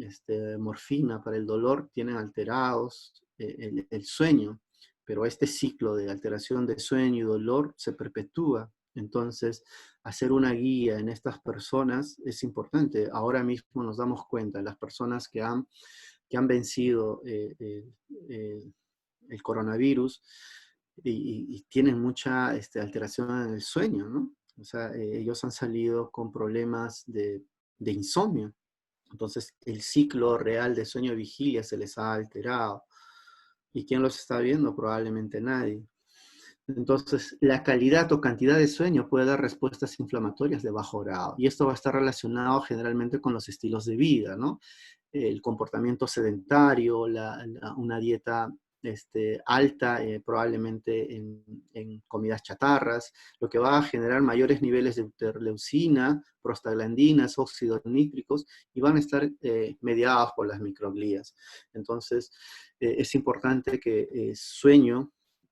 morfina para el dolor, tienen alterados el sueño, pero este ciclo de alteración de sueño y dolor se perpetúa. Entonces, hacer una guía en estas personas es importante. Ahora mismo nos damos cuenta, las personas que han vencido el coronavirus y tienen mucha alteración en el sueño, ¿no? O sea, ellos han salido con problemas de insomnio. Entonces, el ciclo real de sueño-vigilia se les ha alterado. ¿Y quién los está viendo? Probablemente nadie. Entonces, la calidad o cantidad de sueño puede dar respuestas inflamatorias de bajo grado. Y esto va a estar relacionado generalmente con los estilos de vida, ¿no? El comportamiento sedentario, una dieta alta probablemente en comidas chatarras, lo que va a generar mayores niveles de interleucina, prostaglandinas, óxidos nítricos, y van a estar mediados por las microglías. Entonces, es importante que sueño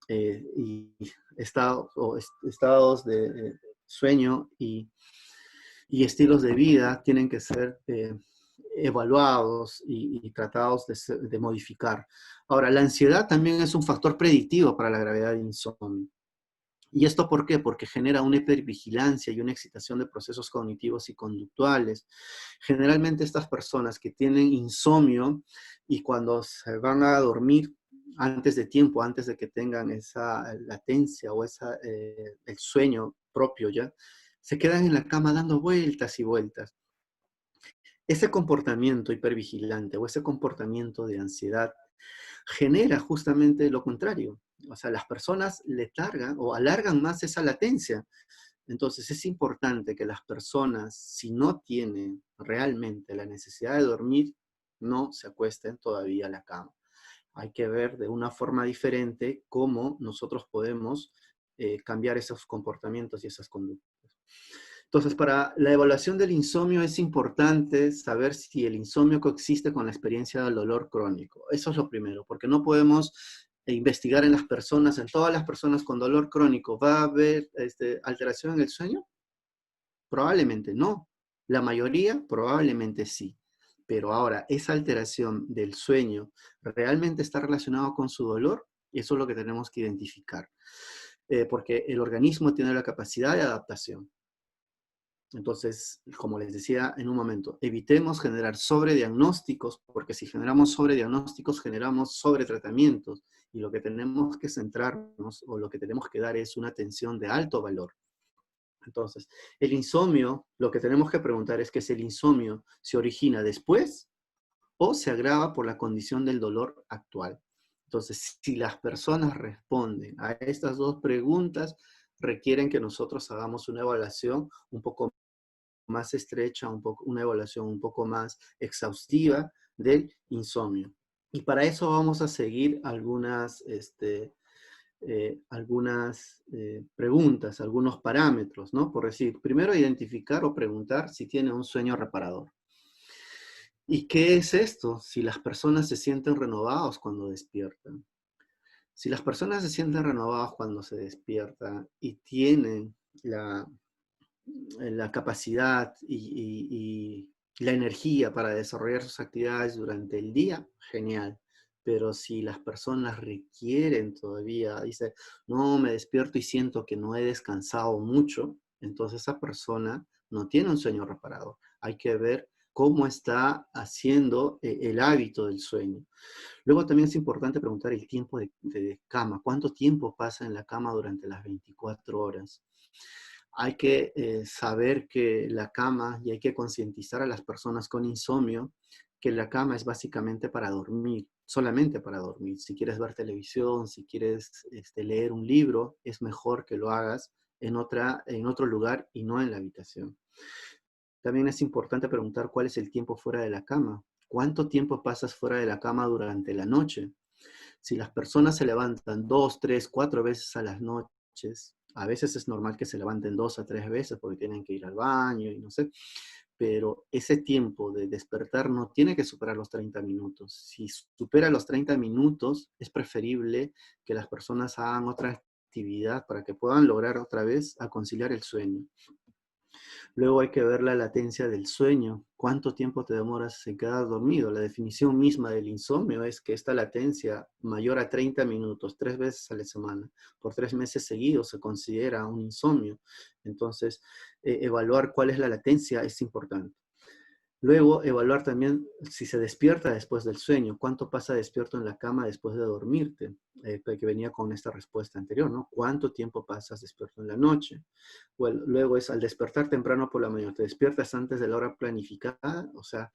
y estados de sueño y estilos de vida tienen que ser evaluados y tratados de modificar. Ahora, la ansiedad también es un factor predictivo para la gravedad de insomnio. ¿Y esto por qué? Porque genera una hipervigilancia y una excitación de procesos cognitivos y conductuales. Generalmente estas personas que tienen insomnio y cuando se van a dormir antes de tiempo, antes de que tengan esa latencia o el sueño propio ya, se quedan en la cama dando vueltas y vueltas. Ese comportamiento hipervigilante o ese comportamiento de ansiedad genera justamente lo contrario. O sea, las personas letargan o alargan más esa latencia. Entonces es importante que las personas, si no tienen realmente la necesidad de dormir, no se acuesten todavía a la cama. Hay que ver de una forma diferente cómo nosotros podemos cambiar esos comportamientos y esas conductas. Entonces, para la evaluación del insomnio es importante saber si el insomnio coexiste con la experiencia del dolor crónico. Eso es lo primero, porque no podemos investigar en las personas, en todas las personas con dolor crónico. ¿Va a haber alteración en el sueño? Probablemente no. La mayoría probablemente sí. Pero ahora, ¿esa alteración del sueño realmente está relacionada con su dolor? Eso es lo que tenemos que identificar. Porque el organismo tiene la capacidad de adaptación. Entonces, como les decía en un momento, evitemos generar sobrediagnósticos, porque si generamos sobrediagnósticos, generamos sobretratamientos, y lo que tenemos que centrarnos, o lo que tenemos que dar es una atención de alto valor. Entonces, el insomnio, lo que tenemos que preguntar es que si el insomnio se origina después o se agrava por la condición del dolor actual. Entonces, si las personas responden a estas dos preguntas, requieren que nosotros hagamos una evaluación un poco más estrecha, una evaluación un poco más exhaustiva del insomnio. Y para eso vamos a seguir algunas preguntas, algunos parámetros, ¿no? Por decir, primero identificar o preguntar si tiene un sueño reparador. ¿Y qué es esto? Si las personas se sienten renovados cuando despiertan. Si las personas se sienten renovados cuando se despiertan y tienen la capacidad y la energía para desarrollar sus actividades durante el día, genial. Pero si las personas requieren todavía, dice, no, me despierto y siento que no he descansado mucho, entonces esa persona no tiene un sueño reparador. Hay que ver cómo está haciendo el hábito del sueño. Luego también es importante preguntar el tiempo de cama. ¿Cuánto tiempo pasa en la cama durante las 24 horas? Hay que saber que la cama, y hay que concientizar a las personas con insomnio, que la cama es básicamente para dormir, solamente para dormir. Si quieres ver televisión, si quieres leer un libro, es mejor que lo hagas en otro lugar y no en la habitación. También es importante preguntar cuál es el tiempo fuera de la cama. ¿Cuánto tiempo pasas fuera de la cama durante la noche? Si las personas se levantan 2, 3, 4 veces a las noches, a veces es normal que se levanten 2 a 3 veces porque tienen que ir al baño y no sé, pero ese tiempo de despertar no tiene que superar los 30 minutos. Si supera los 30 minutos, es preferible que las personas hagan otra actividad para que puedan lograr otra vez a conciliar el sueño. Luego hay que ver la latencia del sueño. ¿Cuánto tiempo te demoras en quedar dormido? La definición misma del insomnio es que esta latencia mayor a 30 minutos, 3 veces a la semana, por 3 meses seguidos se considera un insomnio. Entonces, evaluar cuál es la latencia es importante. Luego, evaluar también si se despierta después del sueño, cuánto pasa despierto en la cama después de dormirte, que venía con esta respuesta anterior, ¿no? ¿Cuánto tiempo pasas despierto en la noche? Bueno, luego es al despertar temprano por la mañana, ¿te despiertas antes de la hora planificada? O sea,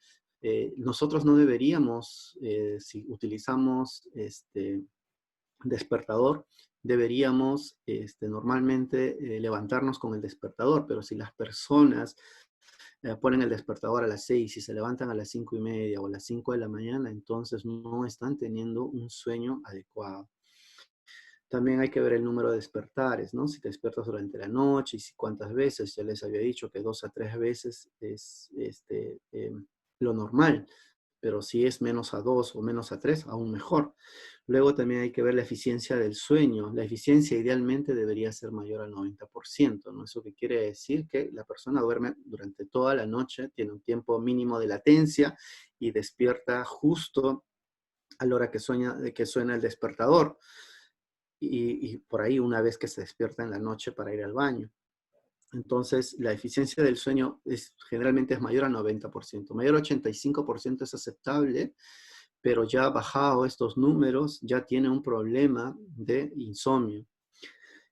nosotros no deberíamos, si utilizamos despertador, deberíamos normalmente levantarnos con el despertador, pero si las personas ponen el despertador a las 6 y se levantan a las 5:30 o a las 5 de la mañana, entonces no están teniendo un sueño adecuado. También hay que ver el número de despertares, ¿no? Si te despiertas durante la noche y si cuántas veces, ya les había dicho que 2 a 3 veces es lo normal, pero si es menos a 2 o menos a 3, aún mejor. Luego también hay que ver la eficiencia del sueño. La eficiencia idealmente debería ser mayor al 90%, ¿no? Eso que quiere decir que la persona duerme durante toda la noche, tiene un tiempo mínimo de latencia y despierta justo a la hora que suena el despertador y por ahí una vez que se despierta en la noche para ir al baño. Entonces, la eficiencia del sueño generalmente es mayor al 90%. Mayor al 85% es aceptable, pero ya bajado estos números, ya tiene un problema de insomnio.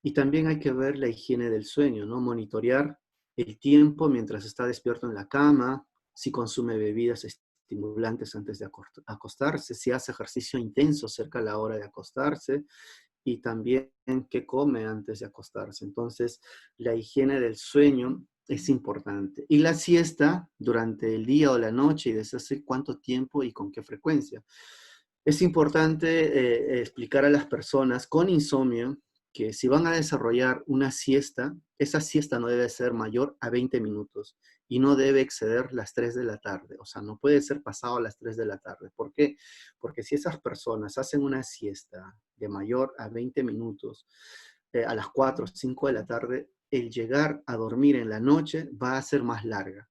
Y también hay que ver la higiene del sueño, ¿no? Monitorear el tiempo mientras está despierto en la cama, si consume bebidas estimulantes antes de acostarse, si hace ejercicio intenso cerca a la hora de acostarse, y también qué come antes de acostarse. Entonces, la higiene del sueño es importante. Y la siesta durante el día o la noche y desde hace cuánto tiempo y con qué frecuencia. Es importante explicar a las personas con insomnio que si van a desarrollar una siesta, esa siesta no debe ser mayor a 20 minutos y no debe exceder las 3 de la tarde. O sea, no puede ser pasado a las 3 de la tarde. ¿Por qué? Porque si esas personas hacen una siesta de mayor a 20 minutos, a las 4 o 5 de la tarde, el llegar a dormir en la noche va a ser más larga.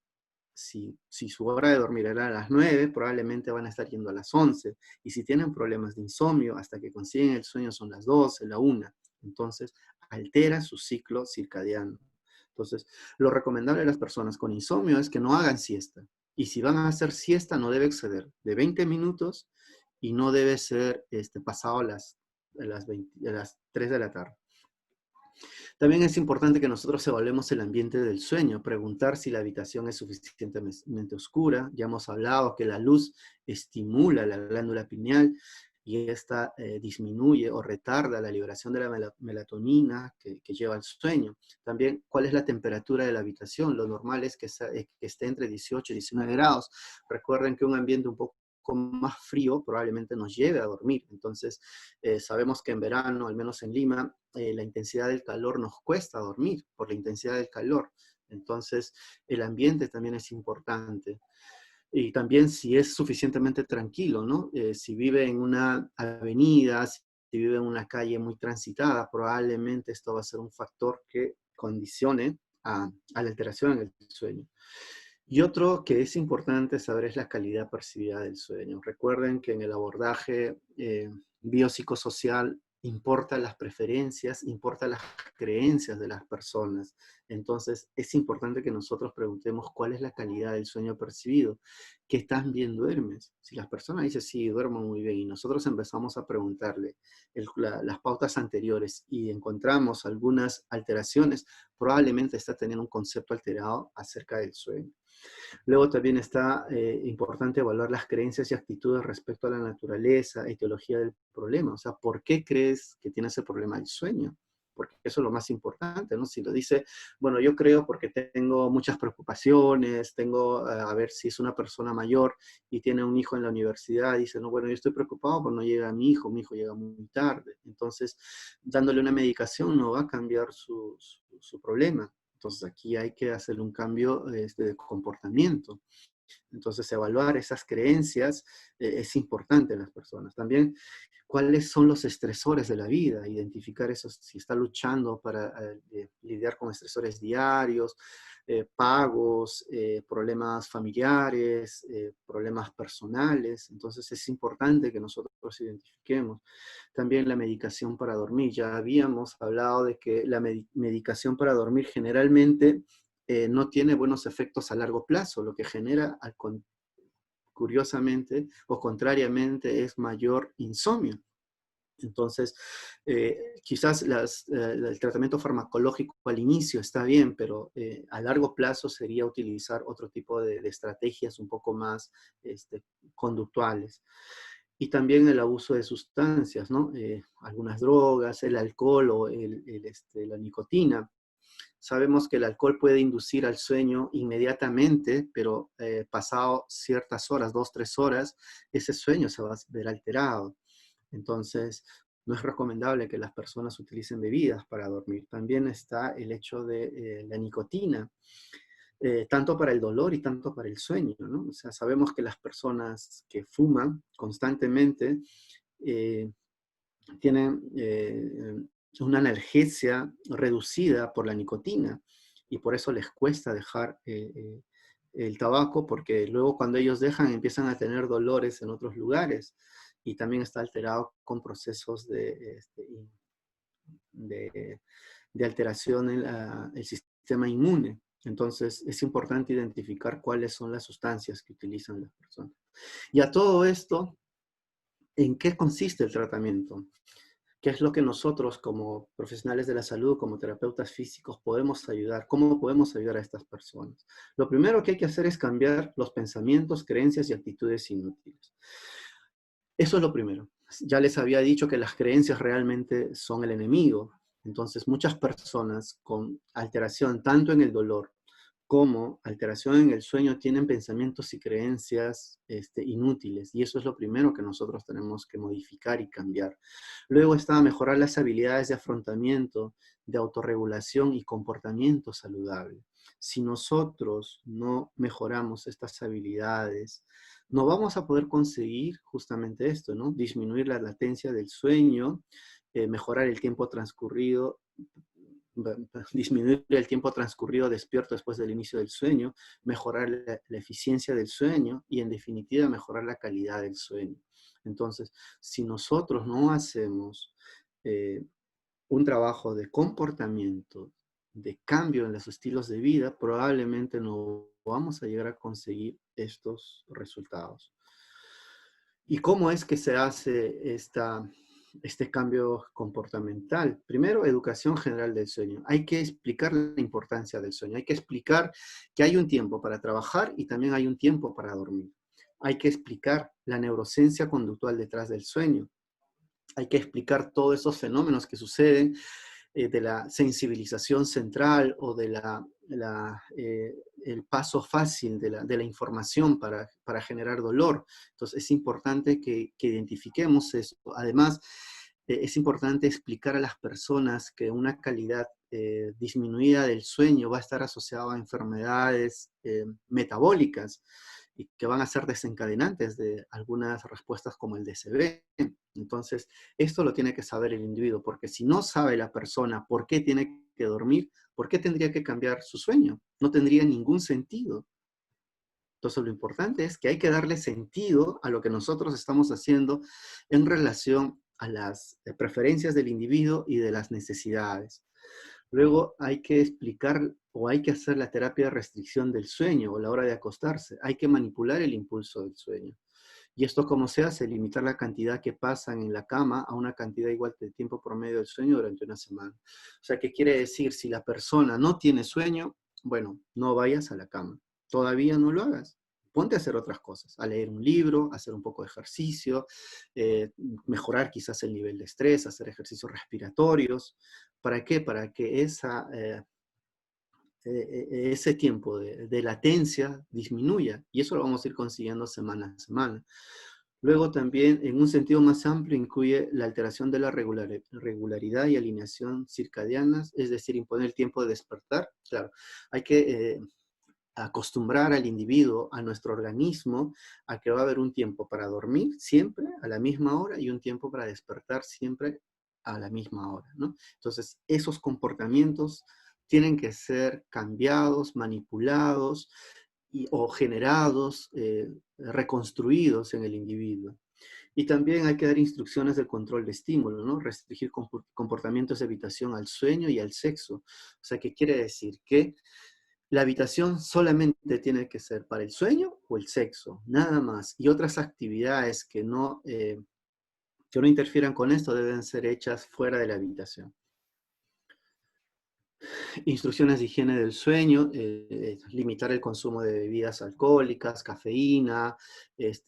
Si su hora de dormir era a las 9, probablemente van a estar yendo a las 11. Y si tienen problemas de insomnio, hasta que consiguen el sueño son las 12, la 1. Entonces, altera su ciclo circadiano. Entonces, lo recomendable a las personas con insomnio es que no hagan siesta. Y si van a hacer siesta, no debe exceder de 20 minutos y no debe ser pasado a las 3 de la tarde. También es importante que nosotros evaluemos el ambiente del sueño, preguntar si la habitación es suficientemente oscura. Ya hemos hablado que la luz estimula la glándula pineal y esta disminuye o retarda la liberación de la melatonina que lleva al sueño. También, ¿cuál es la temperatura de la habitación? Lo normal es que esté entre 18 y 19 grados. Recuerden que un ambiente un poco más frío probablemente nos lleve a dormir. Entonces, sabemos que en verano, al menos en Lima, la intensidad del calor nos cuesta dormir por la intensidad del calor. Entonces, el ambiente también es importante. Y también si es suficientemente tranquilo, ¿no? Si vive en una avenida, si vive en una calle muy transitada, probablemente esto va a ser un factor que condicione a la alteración en el sueño. Y otro que es importante saber es la calidad percibida del sueño. Recuerden que en el abordaje biopsicosocial importa las preferencias, importa las creencias de las personas. Entonces, es importante que nosotros preguntemos cuál es la calidad del sueño percibido. ¿Qué tan bien duermes? Si las personas dicen, sí, duermo muy bien, y nosotros empezamos a preguntarle las pautas anteriores y encontramos algunas alteraciones, probablemente está teniendo un concepto alterado acerca del sueño. Luego también está importante evaluar las creencias y actitudes respecto a la naturaleza, etiología del problema. O sea, ¿por qué crees que tienes el problema del sueño? Porque eso es lo más importante, ¿no? Si lo dice, bueno, yo creo porque tengo muchas preocupaciones, tengo, a ver si es una persona mayor y tiene un hijo en la universidad, dice, no, bueno, yo estoy preocupado porque no llega mi hijo llega muy tarde. Entonces, dándole una medicación no va a cambiar su problema. Entonces aquí hay que hacer un cambio de comportamiento. Entonces evaluar esas creencias es importante en las personas. También cuáles son los estresores de la vida, identificar esos, si está luchando para lidiar con estresores diarios, pagos, problemas familiares, problemas personales. Entonces es importante que nosotros identifiquemos. También la medicación para dormir. Ya habíamos hablado de que la medicación para dormir generalmente no tiene buenos efectos a largo plazo, lo que genera, curiosamente o contrariamente, es mayor insomnio. Entonces, quizás el tratamiento farmacológico al inicio está bien, pero a largo plazo sería utilizar otro tipo de estrategias un poco más conductuales. Y también el abuso de sustancias, ¿no? Algunas drogas, el alcohol o la nicotina Sabemos que el alcohol puede inducir al sueño inmediatamente, pero pasado ciertas horas, 2, 3 horas, ese sueño se va a ver alterado. Entonces, no es recomendable que las personas utilicen bebidas para dormir. También está el hecho de la nicotina, tanto para el dolor y tanto para el sueño, ¿no? O sea, sabemos que las personas que fuman constantemente eh, tienen una analgesia reducida por la nicotina y por eso les cuesta dejar el tabaco, porque luego cuando ellos dejan empiezan a tener dolores en otros lugares y también está alterado con procesos de, de alteración en el sistema inmune. Entonces es importante identificar cuáles son las sustancias que utilizan las personas. Y a todo esto, ¿en qué consiste el tratamiento? ¿Qué es lo que nosotros como profesionales de la salud, como terapeutas físicos, podemos ayudar? ¿Cómo podemos ayudar a estas personas? Lo primero que hay que hacer es cambiar los pensamientos, creencias y actitudes inútiles. Eso es lo primero. Ya les había dicho que las creencias realmente son el enemigo. Entonces, muchas personas con alteración tanto en el dolor como alteración en el sueño tienen pensamientos y creencias inútiles. Y eso es lo primero que nosotros tenemos que modificar y cambiar. Luego está mejorar las habilidades de afrontamiento, de autorregulación y comportamiento saludable. Si nosotros no mejoramos estas habilidades, no vamos a poder conseguir justamente esto, ¿no? Disminuir la latencia del sueño, mejorar el tiempo transcurrido, disminuir el tiempo transcurrido despierto después del inicio del sueño, mejorar la eficiencia del sueño y en definitiva mejorar la calidad del sueño. Entonces, si nosotros no hacemos un trabajo de comportamiento, de cambio en los estilos de vida, probablemente no vamos a llegar a conseguir estos resultados. ¿Y cómo es que se hace este cambio comportamental? Primero, educación general del sueño. Hay que explicar la importancia del sueño. Hay que explicar que hay un tiempo para trabajar y también hay un tiempo para dormir. Hay que explicar la neurociencia conductual detrás del sueño. Hay que explicar todos esos fenómenos que suceden de la sensibilización central o de el paso fácil de la información para generar dolor. Entonces es importante que identifiquemos eso. Además, es importante explicar a las personas que una calidad disminuida del sueño va a estar asociada a enfermedades metabólicas y que van a ser desencadenantes de algunas respuestas como el DCB. Entonces, esto lo tiene que saber el individuo, porque si no sabe la persona por qué tiene que dormir, ¿por qué tendría que cambiar su sueño? No tendría ningún sentido. Entonces, lo importante es que hay que darle sentido a lo que nosotros estamos haciendo en relación a las preferencias del individuo y de las necesidades. Luego hay que explicar o hay que hacer la terapia de restricción del sueño o la hora de acostarse. Hay que manipular el impulso del sueño. ¿Y esto cómo se hace? Limitar la cantidad que pasan en la cama a una cantidad igual de tiempo promedio del sueño durante una semana. O sea, ¿qué quiere decir? Si la persona no tiene sueño, bueno, no vayas a la cama. Todavía no lo hagas. Ponte a hacer otras cosas, a leer un libro, a hacer un poco de ejercicio, mejorar quizás el nivel de estrés, hacer ejercicios respiratorios. ¿Para qué? Para que ese tiempo de latencia disminuya. Y eso lo vamos a ir consiguiendo semana a semana. Luego también, en un sentido más amplio, incluye la alteración de la regularidad y alineación circadianas, es decir, imponer el tiempo de despertar. Claro, hay que acostumbrar al individuo, a nuestro organismo, a que va a haber un tiempo para dormir siempre a la misma hora y un tiempo para despertar siempre a la misma hora, ¿no? Entonces, esos comportamientos tienen que ser cambiados, manipulados o generados, reconstruidos en el individuo. Y también hay que dar instrucciones de control de estímulo, ¿no? Restringir comportamientos de evitación al sueño y al sexo. O sea, ¿qué quiere decir? Que la habitación solamente tiene que ser para el sueño o el sexo, nada más. Y otras actividades que no interfieran con esto deben ser hechas fuera de la habitación. Instrucciones de higiene del sueño, limitar el consumo de bebidas alcohólicas, cafeína,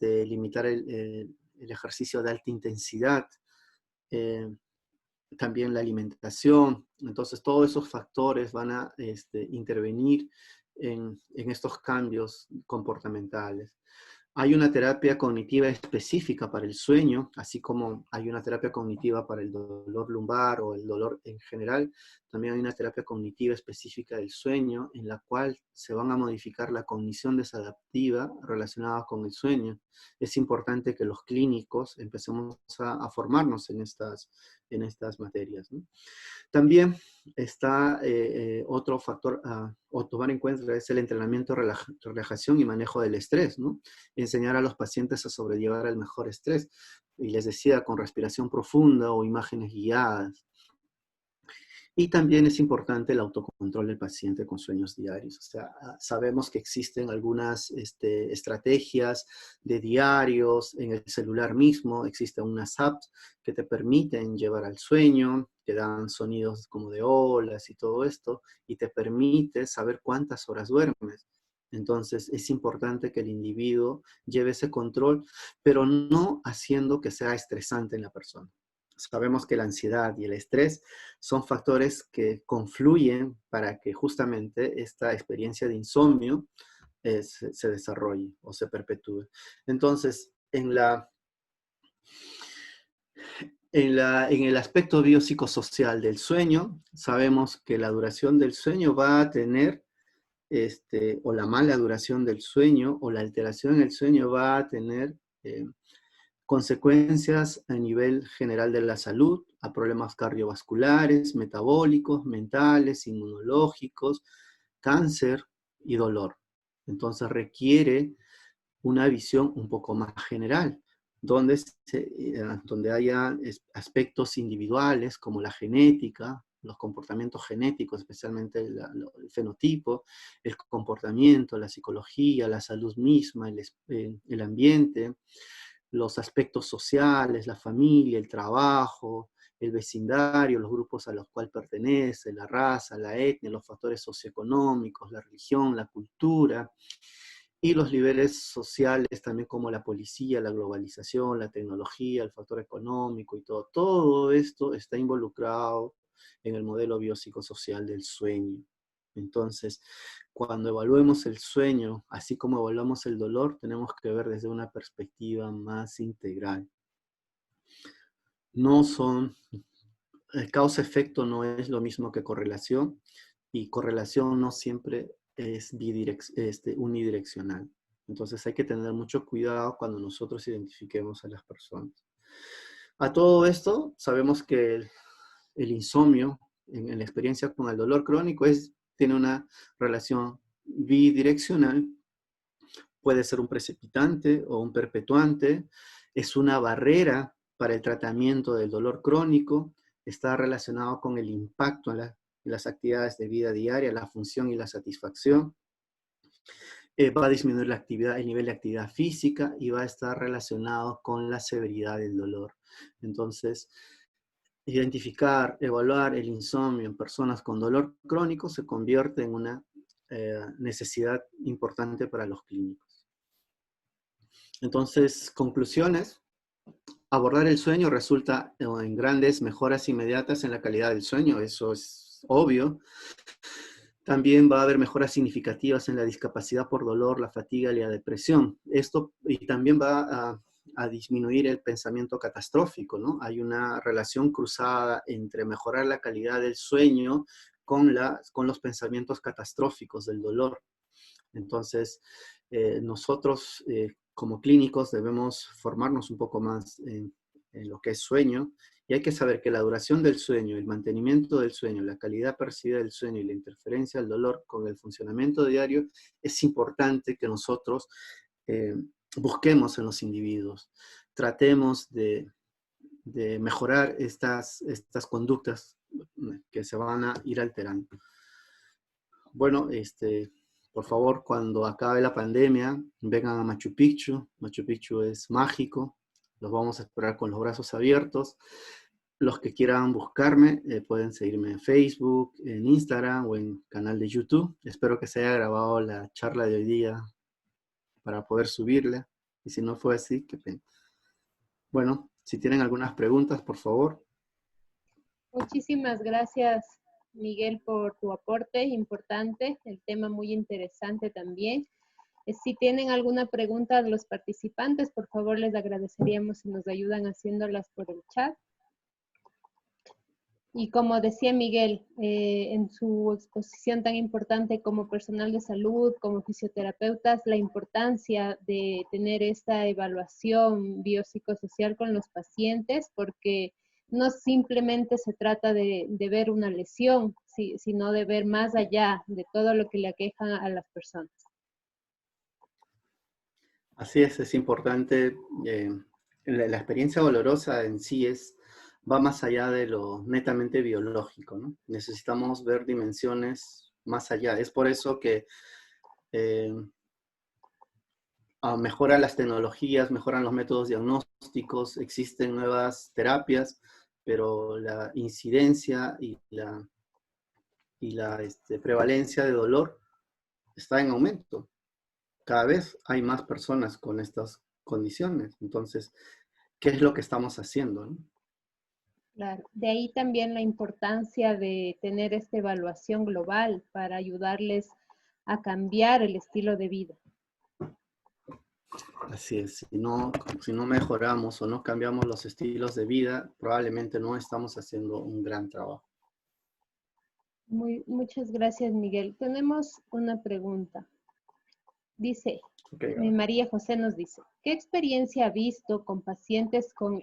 limitar el ejercicio de alta intensidad, también la alimentación. Entonces, todos esos factores van a intervenir en estos cambios comportamentales. Hay una terapia cognitiva específica para el sueño, así como hay una terapia cognitiva para el dolor lumbar o el dolor en general. También hay una terapia cognitiva específica del sueño en la cual se van a modificar la cognición desadaptiva relacionada con el sueño. Es importante que los clínicos empecemos a formarnos en estas materias, ¿no? También está otro factor a tomar en cuenta, es el entrenamiento, relajación y manejo del estrés, ¿no? Enseñar a los pacientes a sobrellevar el mejor estrés. Y les decía, con respiración profunda o imágenes guiadas. Y también es importante el autocontrol del paciente con sueños diarios. O sea, sabemos que existen algunas estrategias de diarios en el celular mismo. Existen unas apps que te permiten llevar al sueño, que dan sonidos como de olas y todo esto, y te permite saber cuántas horas duermes. Entonces, es importante que el individuo lleve ese control, pero no haciendo que sea estresante en la persona. Sabemos que la ansiedad y el estrés son factores que confluyen para que justamente esta experiencia de insomnio se desarrolle o se perpetúe. Entonces, en el aspecto biopsicosocial del sueño, sabemos que la duración del sueño va a tener, o la mala duración del sueño, o la alteración en el sueño va a tener consecuencias a nivel general de la salud, a problemas cardiovasculares, metabólicos, mentales, inmunológicos, cáncer y dolor. Entonces requiere una visión un poco más general, donde haya aspectos individuales como la genética, los comportamientos genéticos, especialmente el fenotipo, el comportamiento, la psicología, la salud misma, el ambiente, los aspectos sociales, la familia, el trabajo, el vecindario, los grupos a los cuales pertenece, la raza, la etnia, los factores socioeconómicos, la religión, la cultura, y los niveles sociales también como la policía, la globalización, la tecnología, el factor económico y todo. Todo esto está involucrado en el modelo biopsicosocial del sueño. Entonces, cuando evaluemos el sueño, así como evaluamos el dolor, tenemos que ver desde una perspectiva más integral. No son, causa-efecto no es lo mismo que correlación, y correlación no siempre es unidireccional. Entonces hay que tener mucho cuidado cuando nosotros identifiquemos a las personas. A todo esto, sabemos que el insomnio, en la experiencia con el dolor crónico, tiene una relación bidireccional. Puede ser un precipitante o un perpetuante. Es una barrera para el tratamiento del dolor crónico. Está relacionado con el impacto en las actividades de vida diaria, la función y la satisfacción. Va a disminuir el nivel de actividad física y va a estar relacionado con la severidad del dolor. Entonces, identificar, evaluar el insomnio en personas con dolor crónico se convierte en una necesidad importante para los clínicos. Entonces, conclusiones. Abordar el sueño resulta en grandes mejoras inmediatas en la calidad del sueño, eso es obvio. También va a haber mejoras significativas en la discapacidad por dolor, la fatiga y la depresión. Esto y también va a disminuir el pensamiento catastrófico, ¿no? Hay una relación cruzada entre mejorar la calidad del sueño con los pensamientos catastróficos del dolor. Entonces, nosotros como clínicos debemos formarnos un poco más en lo que es sueño, y hay que saber que la duración del sueño, el mantenimiento del sueño, la calidad percibida del sueño y la interferencia del dolor con el funcionamiento diario es importante que nosotros eh, busquemos en los individuos. Tratemos de mejorar estas conductas que se van a ir alterando. Bueno, por favor, cuando acabe la pandemia, vengan a Machu Picchu. Machu Picchu es mágico. Los vamos a esperar con los brazos abiertos. Los que quieran buscarme pueden seguirme en Facebook, en Instagram o en canal de YouTube. Espero que se haya grabado la charla de hoy día para poder subirla. Y si no fue así, qué pena. Bueno, si tienen algunas preguntas, por favor. Muchísimas gracias, Miguel, por tu aporte importante, el tema muy interesante también. Si tienen alguna pregunta de los participantes, por favor les agradeceríamos si nos ayudan haciéndolas por el chat. Y como decía Miguel, en su exposición tan importante como personal de salud, como fisioterapeutas, la importancia de tener esta evaluación biopsicosocial con los pacientes, porque no simplemente se trata de ver una lesión, sino de ver más allá de todo lo que le aqueja a las personas. Así es importante. La experiencia dolorosa en sí va más allá de lo netamente biológico, ¿no? Necesitamos ver dimensiones más allá. Es por eso que mejoran las tecnologías, mejoran los métodos diagnósticos, existen nuevas terapias, pero la incidencia y la prevalencia de dolor está en aumento. Cada vez hay más personas con estas condiciones. Entonces, ¿qué es lo que estamos haciendo, no? Claro, de ahí también la importancia de tener esta evaluación global para ayudarles a cambiar el estilo de vida. Así es, si no mejoramos o no cambiamos los estilos de vida, probablemente no estamos haciendo un gran trabajo. Muchas gracias, Miguel. Tenemos una pregunta. Dice, Okay. María José nos dice, ¿qué experiencia ha visto con pacientes con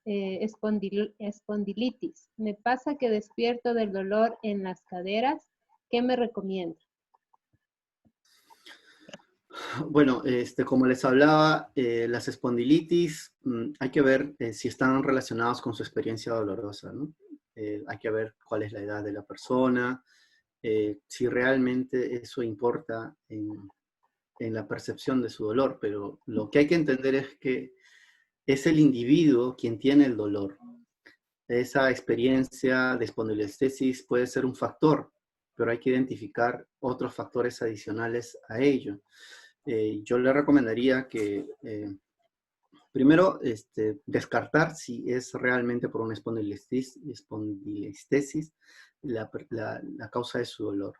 espondilitis? Me pasa que despierto del dolor en las caderas. ¿Qué me recomienda? Bueno, como les hablaba, las espondilitis hay que ver si están relacionados con su experiencia dolorosa, ¿no? Hay que ver cuál es la edad de la persona, si realmente eso importa en la percepción de su dolor, pero lo que hay que entender es que es el individuo quien tiene el dolor. Esa experiencia de espondilestesis puede ser un factor, pero hay que identificar otros factores adicionales a ello. Yo le recomendaría que primero descartar si es realmente por una espondilestesis la causa de su dolor.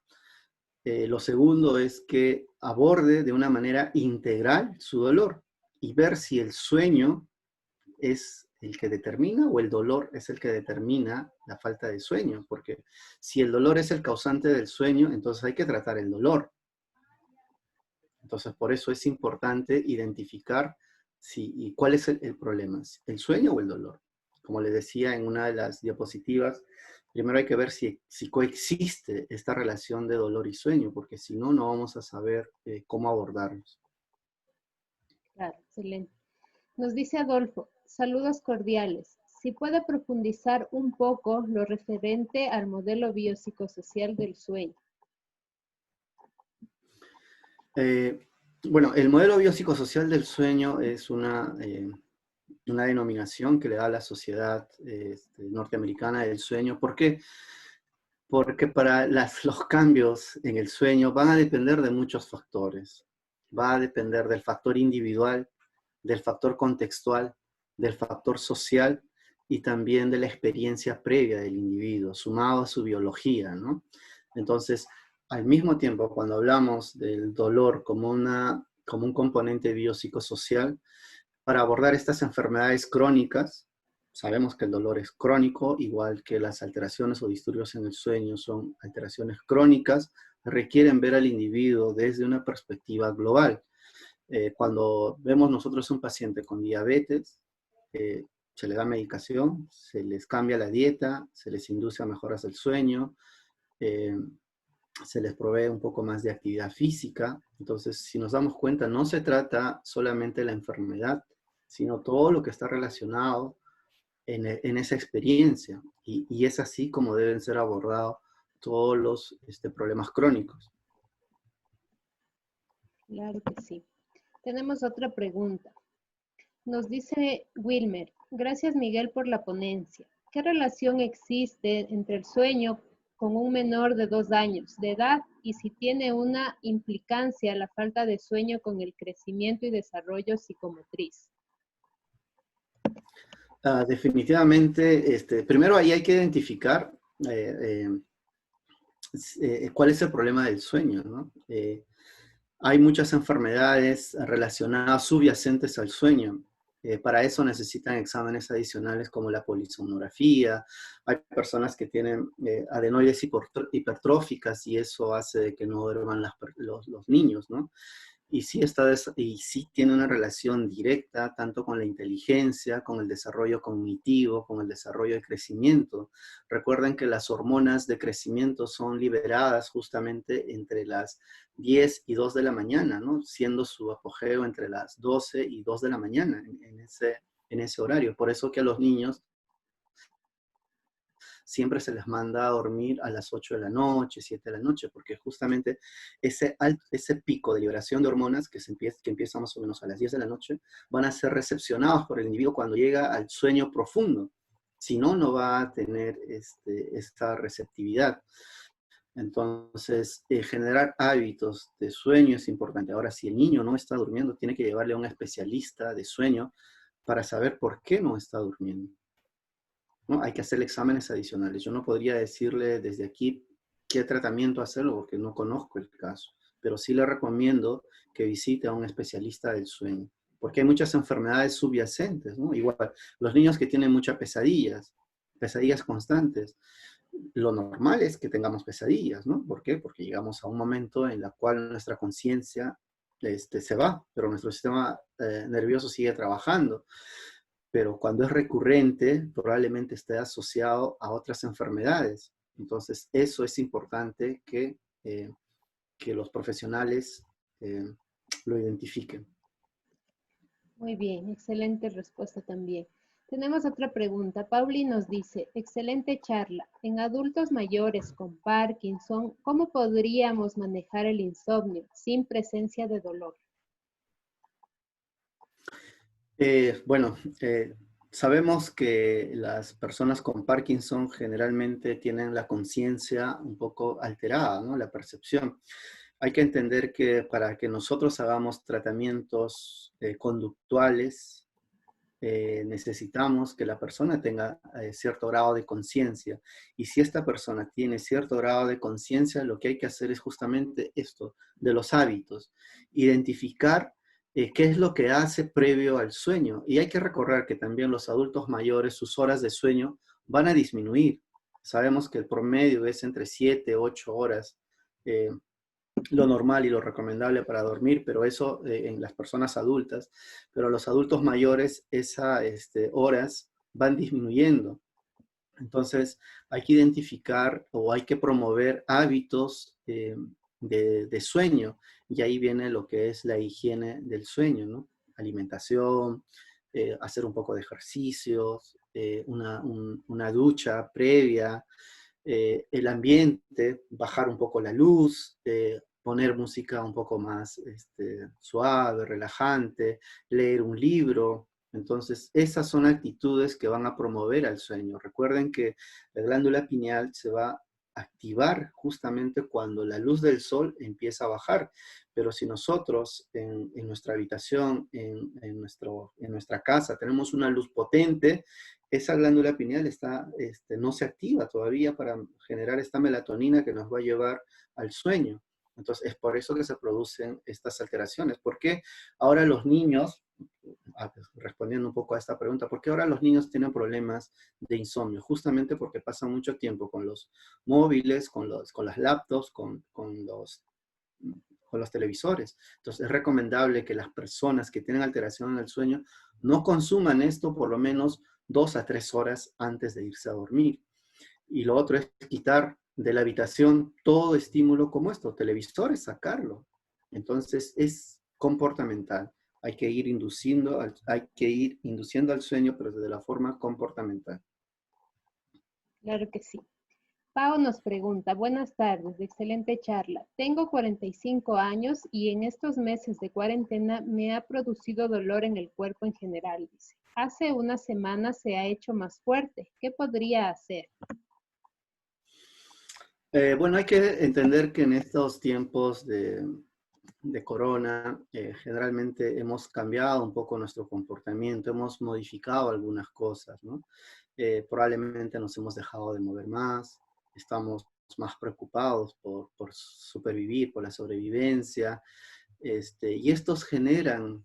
Lo segundo es que aborde de una manera integral su dolor y ver si el sueño es el que determina o el dolor es el que determina la falta de sueño, porque si el dolor es el causante del sueño, entonces hay que tratar el dolor. Entonces, por eso es importante identificar y cuál es el problema, el sueño o el dolor. Como les decía en una de las diapositivas, primero hay que ver si coexiste esta relación de dolor y sueño, porque si no, no vamos a saber cómo abordarlos. Claro, excelente. Nos dice Adolfo, saludos cordiales. Si puede profundizar un poco lo referente al modelo biopsicosocial del sueño. Bueno, el modelo biopsicosocial del sueño es una denominación que le da la Sociedad Norteamericana del Sueño. ¿Por qué? Porque para los cambios en el sueño van a depender de muchos factores. Va a depender del factor individual, del factor contextual, del factor social y también de la experiencia previa del individuo, sumado a su biología, ¿no? Entonces, al mismo tiempo, cuando hablamos del dolor como un componente biopsicosocial, para abordar estas enfermedades crónicas, sabemos que el dolor es crónico, igual que las alteraciones o disturbios en el sueño son alteraciones crónicas, requieren ver al individuo desde una perspectiva global. Cuando vemos nosotros un paciente con diabetes, se le da medicación, se les cambia la dieta, se les induce a mejoras del sueño, se les provee un poco más de actividad física. Entonces, si nos damos cuenta, no se trata solamente de la enfermedad, sino todo lo que está relacionado en esa experiencia. Y es así como deben ser abordados todos los problemas crónicos. Claro que sí. Tenemos otra pregunta. Nos dice Wilmer, gracias Miguel por la ponencia. ¿Qué relación existe entre el sueño con un menor de 2 años de edad y si tiene una implicancia la falta de sueño con el crecimiento y desarrollo psicomotriz? Definitivamente, primero ahí hay que identificar cuál es el problema del sueño, ¿no? Hay muchas enfermedades relacionadas subyacentes al sueño. Para eso necesitan exámenes adicionales como la polisomnografía. Hay personas que tienen adenoides hipertróficas y eso hace de que no duerman los niños, ¿no? Y sí, y sí tiene una relación directa tanto con la inteligencia, con el desarrollo cognitivo, con el desarrollo de crecimiento. Recuerden que las hormonas de crecimiento son liberadas justamente entre las 10 y 2 de la mañana, ¿no? Siendo su apogeo entre las 12 y 2 de la mañana en ese horario. Por eso que a los niños siempre se les manda a dormir a las 8 de la noche, 7 de la noche, porque justamente ese pico de liberación de hormonas que empieza más o menos a las 10 de la noche, van a ser recepcionados por el individuo cuando llega al sueño profundo. Si no, no va a tener esta receptividad. Entonces, generar hábitos de sueño es importante. Ahora, si el niño no está durmiendo, tiene que llevarle a un especialista de sueño para saber por qué no está durmiendo, ¿no? Hay que hacer exámenes adicionales. Yo no podría decirle desde aquí qué tratamiento hacerlo porque no conozco el caso, pero sí le recomiendo que visite a un especialista del sueño, porque hay muchas enfermedades subyacentes, ¿no? Igual, los niños que tienen muchas pesadillas constantes, lo normal es que tengamos pesadillas, ¿no? ¿Por qué? Porque llegamos a un momento en el cual nuestra conciencia se va, pero nuestro sistema nervioso sigue trabajando, pero cuando es recurrente, probablemente esté asociado a otras enfermedades. Entonces, eso es importante que los profesionales eh, lo identifiquen. Muy bien, excelente respuesta también. Tenemos otra pregunta. Pauli nos dice, excelente charla. En adultos mayores con Parkinson, ¿cómo podríamos manejar el insomnio sin presencia de dolor? Bueno, sabemos que las personas con Parkinson generalmente tienen la conciencia un poco alterada, ¿no? La percepción. Hay que entender que para que nosotros hagamos tratamientos conductuales, necesitamos que la persona tenga cierto grado de conciencia. Y si esta persona tiene cierto grado de conciencia, lo que hay que hacer es justamente esto, de los hábitos. Identificar qué es lo que hace previo al sueño. Y hay que recordar que también los adultos mayores, sus horas de sueño van a disminuir. Sabemos que el promedio es entre 7 8 horas. Lo normal y lo recomendable para dormir, pero eso en las personas adultas, pero los adultos mayores esas horas van disminuyendo. Entonces hay que identificar o hay que promover hábitos de sueño y ahí viene lo que es la higiene del sueño, ¿no? Alimentación, hacer un poco de ejercicios, una ducha previa, el ambiente, bajar un poco la luz, poner música un poco más suave, relajante, leer un libro. Entonces, esas son actitudes que van a promover al sueño. Recuerden que la glándula pineal se va a activar justamente cuando la luz del sol empieza a bajar. Pero si nosotros en nuestra habitación, en nuestra casa, tenemos una luz potente, esa glándula pineal no se activa todavía para generar esta melatonina que nos va a llevar al sueño. Entonces, es por eso que se producen estas alteraciones. ¿Por qué ahora los niños, respondiendo un poco a esta pregunta, por qué ahora los niños tienen problemas de insomnio? Justamente porque pasan mucho tiempo con los móviles, con las laptops, con los televisores. Entonces, es recomendable que las personas que tienen alteración en el sueño no consuman esto por lo menos 2 a 3 horas antes de irse a dormir. Y lo otro es quitar de la habitación todo estímulo como esto, televisores, sacarlo. Entonces, es comportamental. Hay que ir induciendo al sueño, pero de la forma comportamental. Claro que sí. Pau nos pregunta, buenas tardes, excelente charla. Tengo 45 años y en estos meses de cuarentena me ha producido dolor en el cuerpo en general, dice. Hace una semana se ha hecho más fuerte. ¿Qué podría hacer? Bueno, hay que entender que en estos tiempos de corona, generalmente hemos cambiado un poco nuestro comportamiento, hemos modificado algunas cosas, ¿no? Probablemente nos hemos dejado de mover más, estamos más preocupados por supervivir, por la sobrevivencia, y estos generan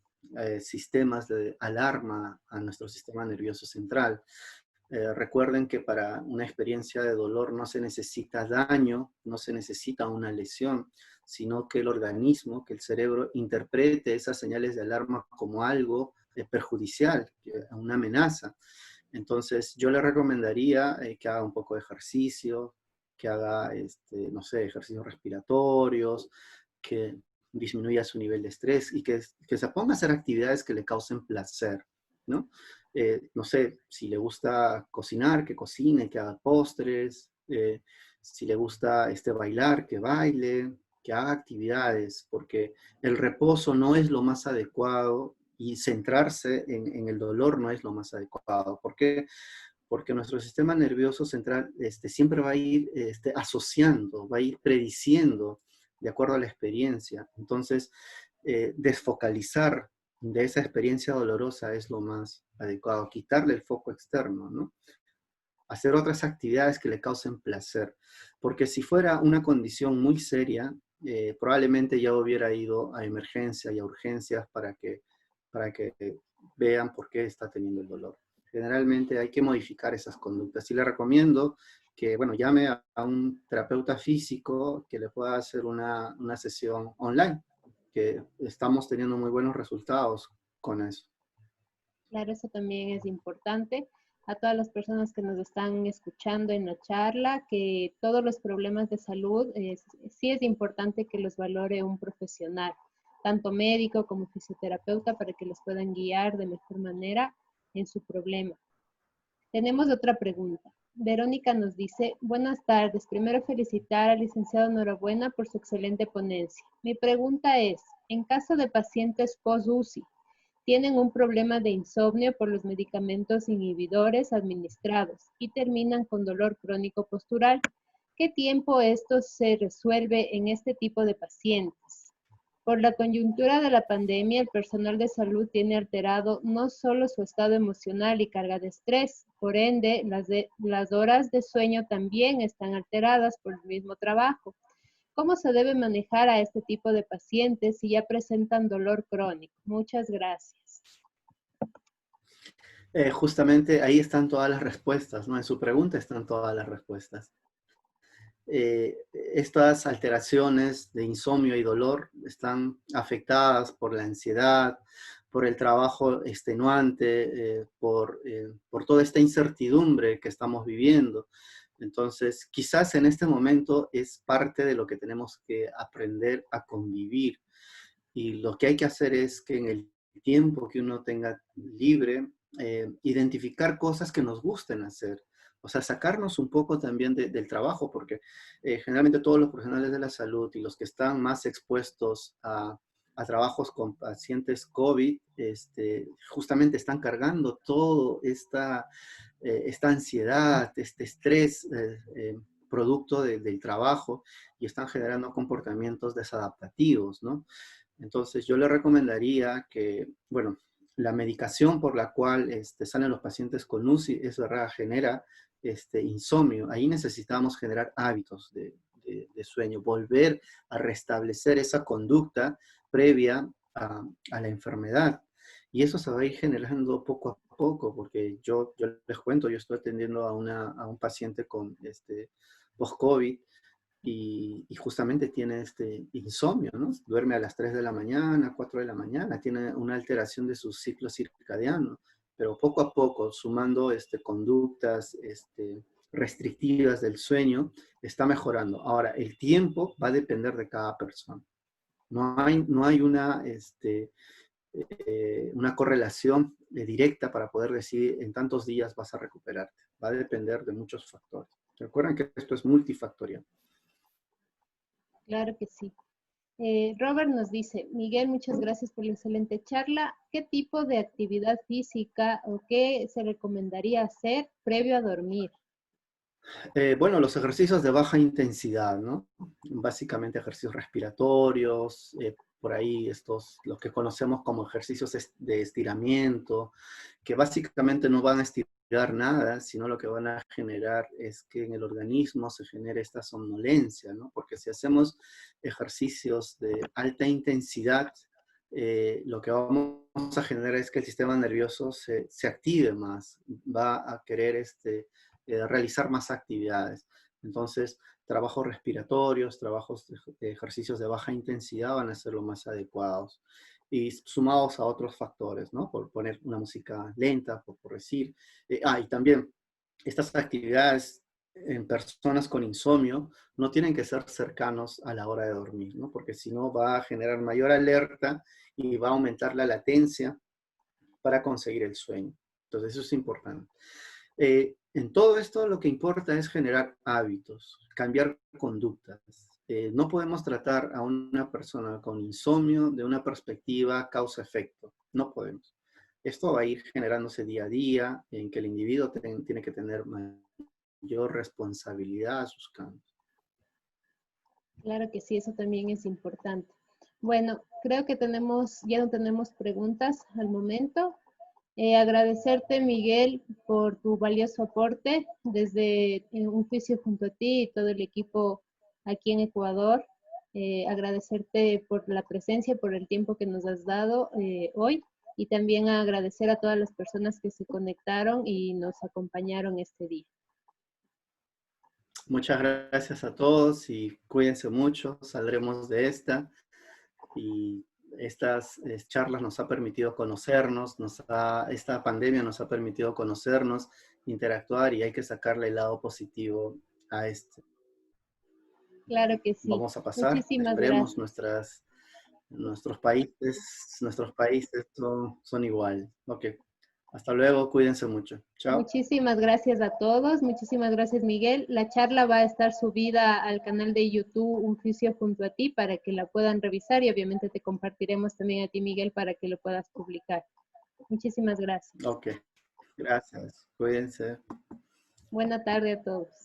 sistemas de alarma a nuestro sistema nervioso central. Recuerden que para una experiencia de dolor no se necesita daño, no se necesita una lesión, sino que el organismo, que el cerebro interprete esas señales de alarma como algo perjudicial, una amenaza. Entonces, yo le recomendaría que haga un poco de ejercicio, que haga, no sé, ejercicios respiratorios, que disminuya su nivel de estrés y que se ponga a hacer actividades que le causen placer, ¿no? No sé, si le gusta cocinar, que cocine, que haga postres, si le gusta bailar, que baile, que haga actividades, porque el reposo no es lo más adecuado y centrarse en el dolor no es lo más adecuado. ¿Por qué? Porque nuestro sistema nervioso central siempre va a ir asociando, va a ir prediciendo de acuerdo a la experiencia. Entonces, desfocalizar de esa experiencia dolorosa es lo más adecuado, quitarle el foco externo, ¿no? Hacer otras actividades que le causen placer, porque si fuera una condición muy seria, probablemente ya hubiera ido a emergencia y a urgencias para que vean por qué está teniendo el dolor. Generalmente hay que modificar esas conductas. Y le recomiendo que, bueno, llame a un terapeuta físico que le pueda hacer una sesión online, que estamos teniendo muy buenos resultados con eso. Claro, eso también es importante. A todas las personas que nos están escuchando en la charla, que todos los problemas de salud, sí es importante que los valore un profesional, tanto médico como fisioterapeuta, para que los puedan guiar de mejor manera en su problema. Tenemos otra pregunta. Verónica nos dice, buenas tardes. Primero felicitar al licenciado Norabuena por su excelente ponencia. Mi pregunta es, en caso de pacientes post-UCI, tienen un problema de insomnio por los medicamentos inhibidores administrados y terminan con dolor crónico postural. ¿Qué tiempo esto se resuelve en este tipo de pacientes? Por la coyuntura de la pandemia, el personal de salud tiene alterado no solo su estado emocional y carga de estrés, por ende, las horas de sueño también están alteradas por el mismo trabajo. ¿Cómo se debe manejar a este tipo de pacientes si ya presentan dolor crónico? Muchas gracias. Justamente ahí están todas las respuestas, ¿no? En su pregunta están todas las respuestas. Estas alteraciones de insomnio y dolor están afectadas por la ansiedad, por el trabajo extenuante, por toda esta incertidumbre que estamos viviendo. Entonces, quizás en este momento es parte de lo que tenemos que aprender a convivir. Y lo que hay que hacer es que en el tiempo que uno tenga libre, identificar cosas que nos gusten hacer. O sea, sacarnos un poco también del trabajo, porque generalmente todos los profesionales de la salud y los que están más expuestos a trabajos con pacientes COVID, justamente están cargando toda esta ansiedad, este estrés producto del trabajo y están generando comportamientos desadaptativos, ¿no? Entonces, yo le recomendaría que, bueno, la medicación por la cual salen los pacientes con UCI, es verdad, genera insomnio. Ahí necesitamos generar hábitos de sueño, volver a restablecer esa conducta previa a la enfermedad. Y eso se va a ir generando poco a poco, porque yo les cuento, yo estoy atendiendo a un paciente con post-COVID, y justamente tiene insomnio, ¿no? Duerme a las 3 de la mañana, 4 de la mañana, tiene una alteración de su ciclo circadiano, pero poco a poco, sumando conductas restrictivas del sueño, está mejorando. Ahora, el tiempo va a depender de cada persona. No hay una correlación directa para poder decir en tantos días vas a recuperarte. Va a depender de muchos factores. Recuerden que esto es multifactorial. Claro que sí. Robert nos dice, Miguel, muchas gracias por la excelente charla. ¿Qué tipo de actividad física o qué se recomendaría hacer previo a dormir? Bueno, los ejercicios de baja intensidad, ¿no? Básicamente ejercicios respiratorios, por ahí los que conocemos como ejercicios de estiramiento, que básicamente no van a estirar nada, sino lo que van a generar es que en el organismo se genere esta somnolencia, ¿no? Porque si hacemos ejercicios de alta intensidad, lo que vamos a generar es que el sistema nervioso se active más, va a querer realizar más actividades. Entonces, trabajos respiratorios, trabajos de ejercicios de baja intensidad van a ser los más adecuados. Y sumados a otros factores, ¿no? Por poner una música lenta, por decir. Y también estas actividades en personas con insomnio no tienen que ser cercanos a la hora de dormir, ¿no? Porque si no va a generar mayor alerta y va a aumentar la latencia para conseguir el sueño. Entonces eso es importante. En todo esto lo que importa es generar hábitos, cambiar conductas. No podemos tratar a una persona con insomnio de una perspectiva causa-efecto. No podemos. Esto va a ir generándose día a día, en que el individuo tiene que tener mayor responsabilidad a sus cambios. Claro que sí, eso también es importante. Bueno, creo que ya no tenemos preguntas al momento. Agradecerte, Miguel, por tu valioso aporte desde Un Juicio Junto a Ti y todo el equipo aquí en Ecuador. Agradecerte por la presencia, por el tiempo que nos has dado hoy, y también agradecer a todas las personas que se conectaron y nos acompañaron este día. Muchas gracias a todos y cuídense mucho, saldremos de esta. Y estas charlas nos ha permitido conocernos, esta pandemia nos ha permitido conocernos, interactuar, y hay que sacarle el lado positivo a esto. Claro que sí. Vamos a pasar, Muchísimas esperemos, gracias. nuestros países son iguales. Ok, hasta luego, cuídense mucho. Chao. Muchísimas gracias a todos, muchísimas gracias, Miguel. La charla va a estar subida al canal de YouTube Un Juicio Junto a Ti para que la puedan revisar, y obviamente te compartiremos también a ti, Miguel, para que lo puedas publicar. Muchísimas gracias. Ok, gracias, cuídense. Buena tarde a todos.